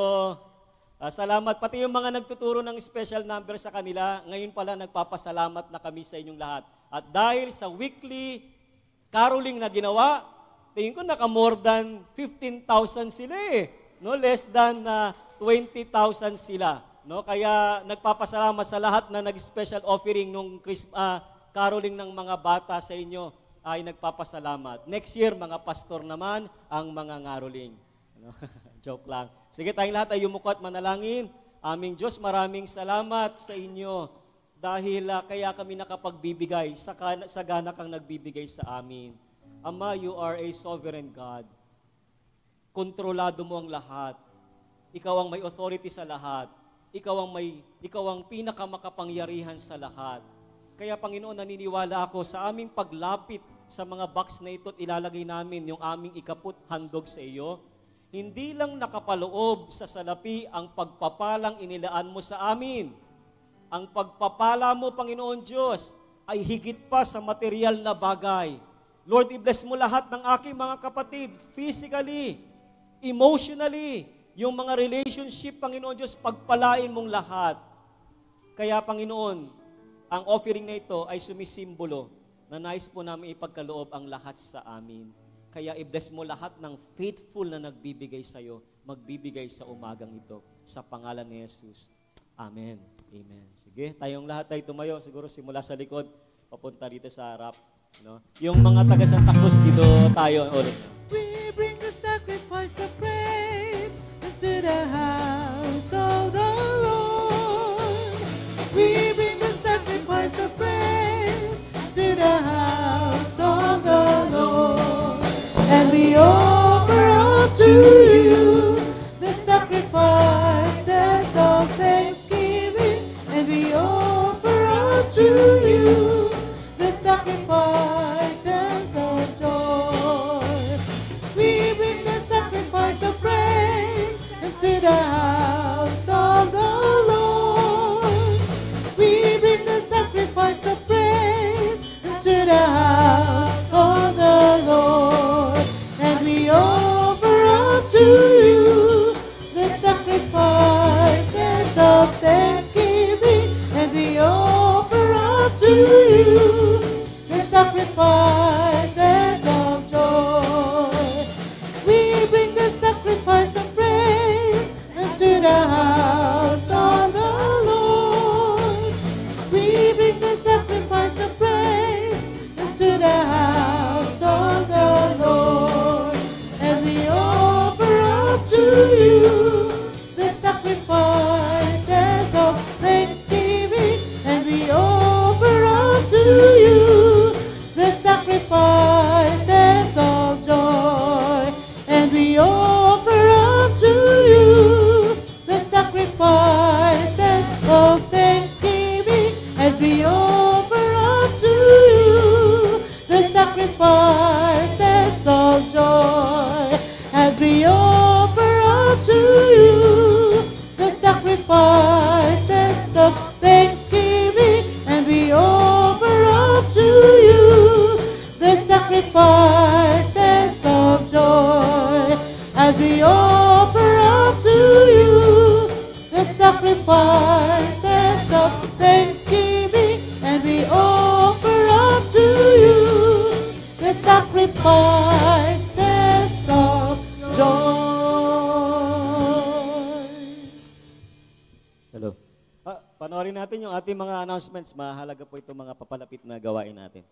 salamat. Pati yung mga nagtuturo ng special number sa kanila, ngayon pala nagpapasalamat na kami sa inyong lahat. At dahil sa weekly caroling na ginawa, tingin ko naka more than 15,000 sila eh. No? Less than 20,000 sila. No? Kaya nagpapasalamat sa lahat na nag-special offering nung caroling ng mga bata sa inyo ay nagpapasalamat. Next year, mga pastor naman ang mga ngaroling. No? Joke lang. Sige, tayong lahat ay yumuko at manalangin. Aming Diyos, maraming salamat sa inyo dahil kaya kami nakapagbibigay, sagana kang nagbibigay sa amin. Ama, you are a sovereign God. Kontrolado mo ang lahat. Ikaw ang may authority sa lahat. Ikaw ang pinakamakapangyarihan sa lahat. Kaya Panginoon, naniniwala ako sa aming paglapit sa mga box na ito at ilalagay namin yung aming ikaput handog sa iyo. Hindi lang nakapaloob sa salapi ang pagpapalang inilaan mo sa amin. Ang pagpapala mo, Panginoon Diyos, ay higit pa sa material na bagay. Lord, i-bless mo lahat ng aking mga kapatid, physically, emotionally, yung mga relationship, Panginoon Diyos, pagpalain mong lahat. Kaya, Panginoon, ang offering na ito ay sumisimbolo na nais po namin ipagkaloob ang lahat sa amin. Kaya i-bless mo lahat ng faithful na nagbibigay sa iyo, magbibigay sa umagang ito. Sa pangalan ni Jesus. Amen. Amen. Sige, tayong lahat ay tumayo. Siguro simula sa likod, papunta dito sa harap. No? Yung mga taga Santa Cruz, dito tayo ulit. We bring the sacrifice of praise into the house of the Lord. We bring the sacrifice of praise to the house of the Lord. And we offer up to you the sacrifices of thanksgiving. And we offer up to you the sacrifices of joy. We bring the sacrifice of praise into the house of the Lord. We bring the sacrifice of praise into the house of the Lord. And we offer up to you the sacrifices of thanksgiving. And we offer up to you the sacrifices of joy. We bring the sacrifice of praise into the house of the Lord. We bring the sacrifice of praise into the house of the Lord. And we offer up to you the sacrifices of thanksgiving. And we offer up to you the sacrifices of joy. And we offer up to you the sacrifices of thanksgiving. As we offer up to you the sacrifices of joy. As we offer up to you the sacrifices of thanksgiving. And we offer up to you the sacrifices of joy. As we offer up to you the sacrifices of thanksgiving. And we offer up to you the sacrifices of joy. Hello. Panoorin natin yung ating mga announcements. Mahalaga po itong mga papalapit na gawain natin.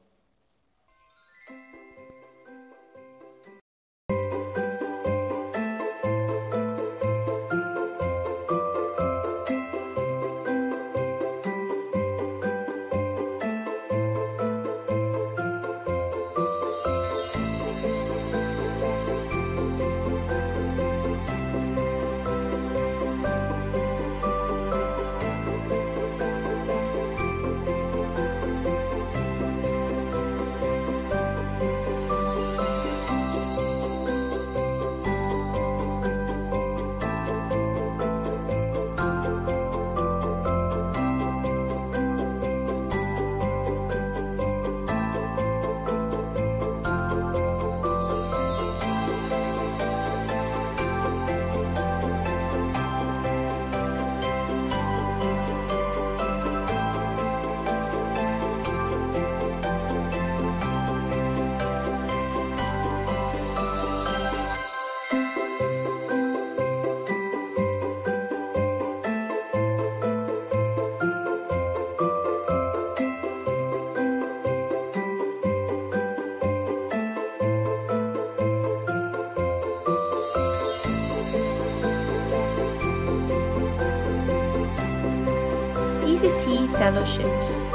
fellowships.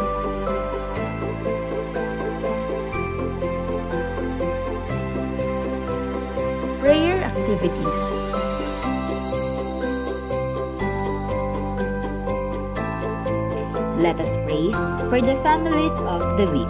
Prayer activities. Let us pray for the families of the week.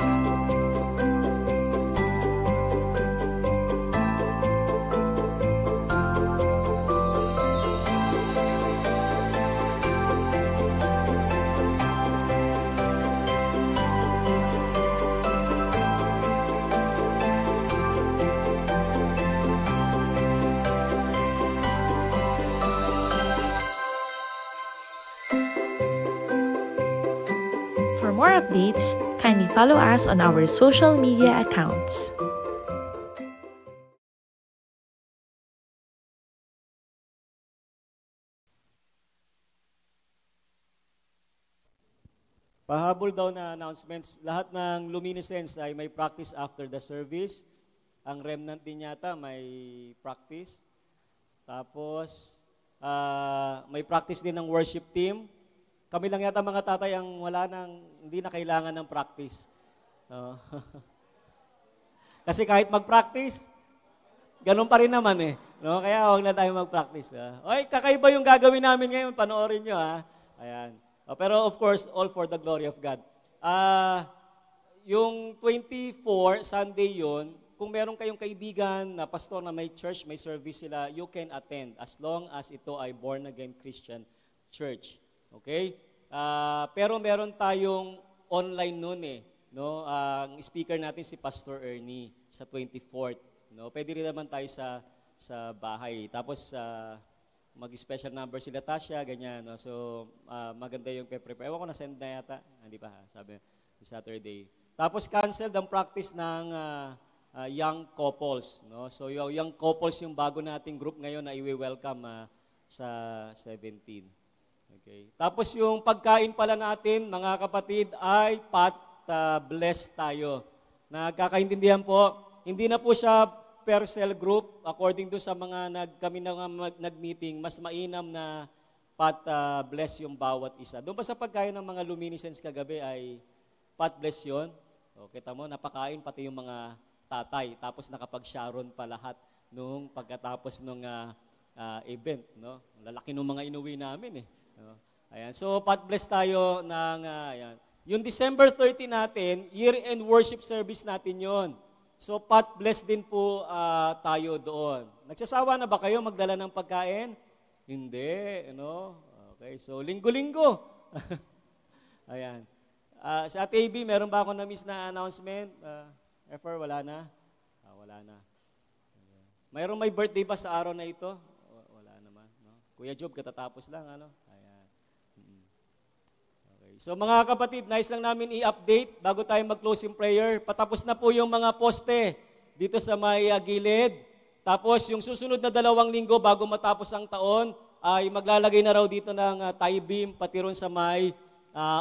For more updates, kindly follow us on our social media accounts. Pahabol daw na announcements, lahat ng luminescence ay may practice after the service. Ang remnant din yata may practice. Tapos, may practice din ng worship team. Kami lang yata mga tatay ang hindi na kailangan ng practice. Kasi kahit mag-practice, ganun pa rin naman eh. No? Kaya huwag na tayo mag-practice. Oy, kakaiba yung gagawin namin ngayon, panoorin nyo ha. Ayan. Pero of course, all for the glory of God. Yung 24, Sunday yun, kung meron kayong kaibigan na pastor na may church, may service sila, you can attend as long as ito ay born-again Christian church. Okay? Pero meron tayong online noon eh. No? Ang speaker natin si Pastor Ernie sa 24th. No? Pwede rin naman tayo sa bahay. Tapos mag-special number sila Tasha, ganyan. No? So maganda yung prepare. Ewan ko na-send na yata. Hindi pa, sabi Saturday. Tapos canceled ang practice ng young couples. No? So yung young couples yung bago nating group ngayon na i-welcome sa 17. Okay. Tapos yung pagkain pala natin, mga kapatid, ay bless tayo. Nagkakaintindihan po, hindi na po siya per cell group. According to sa kami nag-meeting, mas mainam na bless yung bawat isa. Doon pa sa pagkain ng mga luminescence kagabi ay bless yun. O, kita mo, napakain pati yung mga tatay. Tapos nakapag-sharon pa lahat nung pagkatapos nung event. No? Lalaki nung mga inuwi namin eh. No? Ayan. So, bless tayo ng, ayan. Yung December 30 natin, year-end worship service natin yon. So, bless din po tayo doon. Nagsasawa na ba kayo magdala ng pagkain? Hindi. No? Okay. So, linggo-linggo. Ayan. Sa ATB, meron ba ako na-miss na announcement? Wala na? Wala na. Mayroong may birthday ba sa araw na ito? Wala naman. No? Kuya Job, katatapos lang. Ano? Ayan. Okay. So mga kapatid, nice lang namin i-update bago tayo mag-close in prayer. Patapos na po yung mga poste dito sa may gilid. Tapos yung susunod na 2 linggo bago matapos ang taon, ay maglalagay na raw dito ng tie beam pati ron sa may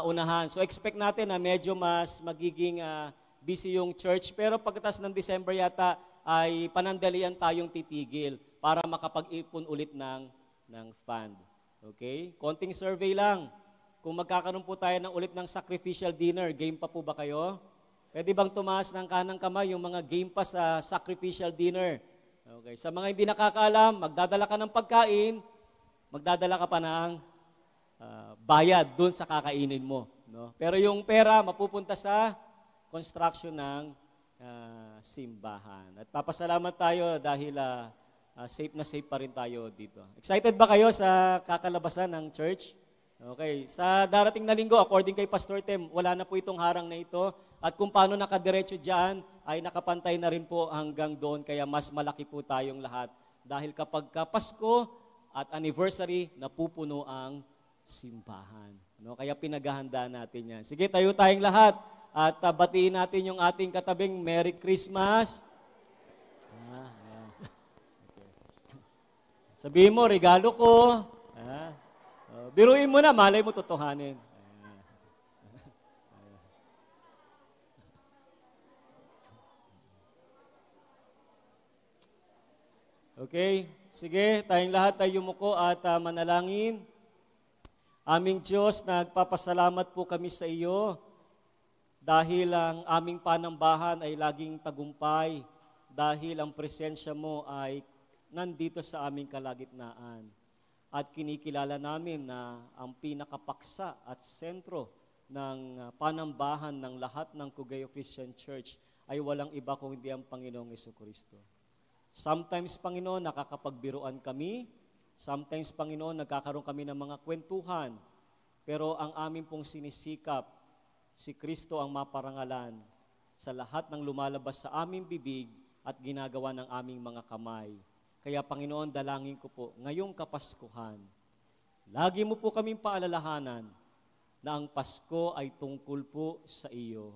unahan. So expect natin na medyo mas magiging busy yung church. Pero pagkatapos ng December yata ay panandalian tayong titigil para makapag-ipon ulit ng fund. Okay? Konting survey lang. Kung magkakaroon po tayo ulit ng sacrificial dinner, game pa po ba kayo? Pwede bang tumaas ng kanang kamay yung mga game pa sa sacrificial dinner? Okay. Sa mga hindi nakakaalam, magdadala ka ng pagkain, magdadala ka pa ng bayad doon sa kakainin mo. No? Pero yung pera mapupunta sa construction ng simbahan. At papasalamat tayo dahil safe na safe pa rin tayo dito. Excited ba kayo sa kakalabasan ng church? Okay. Sa darating na linggo, according kay Pastor Tem, wala na po itong harang na ito. At kung paano nakadiretso dyan, ay nakapantay na rin po hanggang doon. Kaya mas malaki po tayong lahat. Dahil kapag Pasko at anniversary, napupuno ang simbahan. No? Kaya pinaghahanda natin yan. Sige, tayo tayong lahat. At batiin natin yung ating katabing Merry Christmas. Sabihin mo, regalo ko. Biruin mo na, malay mo totohanin. Okay, sige, tayong lahat tayo yumuko at manalangin. Aming Diyos, nagpapasalamat po kami sa iyo dahil ang aming panambahan ay laging tagumpay, dahil ang presensya mo ay nandito sa aming kalagitnaan. At kinikilala namin na ang pinakapaksa at sentro ng panambahan ng lahat ng Cugeo Christian Church ay walang iba kung hindi ang Panginoong Jesucristo. Sometimes, Panginoon, nakakapagbiruan kami. Sometimes, Panginoon, nagkakaroon kami ng mga kwentuhan. Pero ang amin pong sinisikap, si Kristo ang maparangalan sa lahat ng lumalabas sa aming bibig at ginagawa ng aming mga kamay. Kaya, Panginoon, dalangin ko po, ngayong Kapaskuhan, lagi mo po kaming paalalahanan na ang Pasko ay tungkol po sa iyo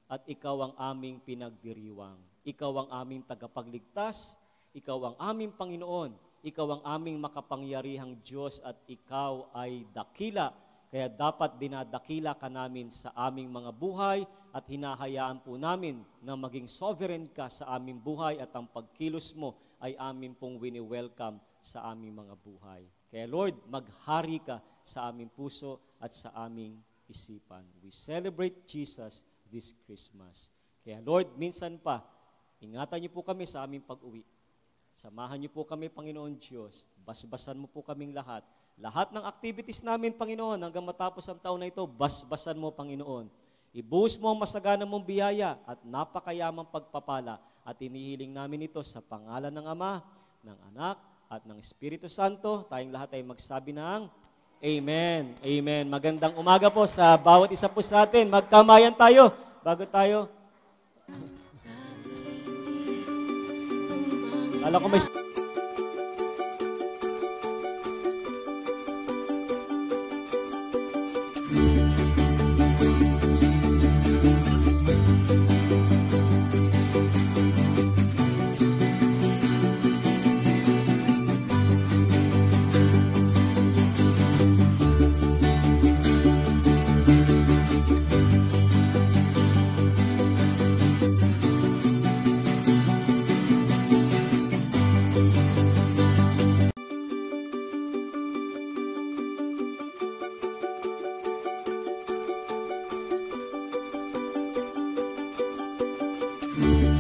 at ikaw ang aming pinagdiriwang. Ikaw ang aming tagapagligtas, ikaw ang aming Panginoon, ikaw ang aming makapangyarihang Diyos at ikaw ay dakila. Kaya dapat dinadakila ka namin sa aming mga buhay at hinahayaan po namin na maging sovereign ka sa aming buhay at ang pagkilos mo ay amin pong wini-welcome sa aming mga buhay. Kaya Lord, maghari ka sa aming puso at sa aming isipan. We celebrate Jesus this Christmas. Kaya Lord, minsan pa, ingatan niyo po kami sa aming pag-uwi. Samahan niyo po kami, Panginoon Diyos. Basbasan mo po kaming lahat. Lahat ng activities namin, Panginoon, hanggang matapos ang taon na ito, basbasan mo, Panginoon. Ibuhos mo ang masagana mong biyaya at napakayamang pagpapala. At inihiling namin ito sa pangalan ng Ama, ng Anak, at ng Espiritu Santo. Tayong lahat ay magsabi ng Amen. Amen. Magandang umaga po sa bawat isa po sa atin. Magkamayan tayo bago tayo. Kala ko may you.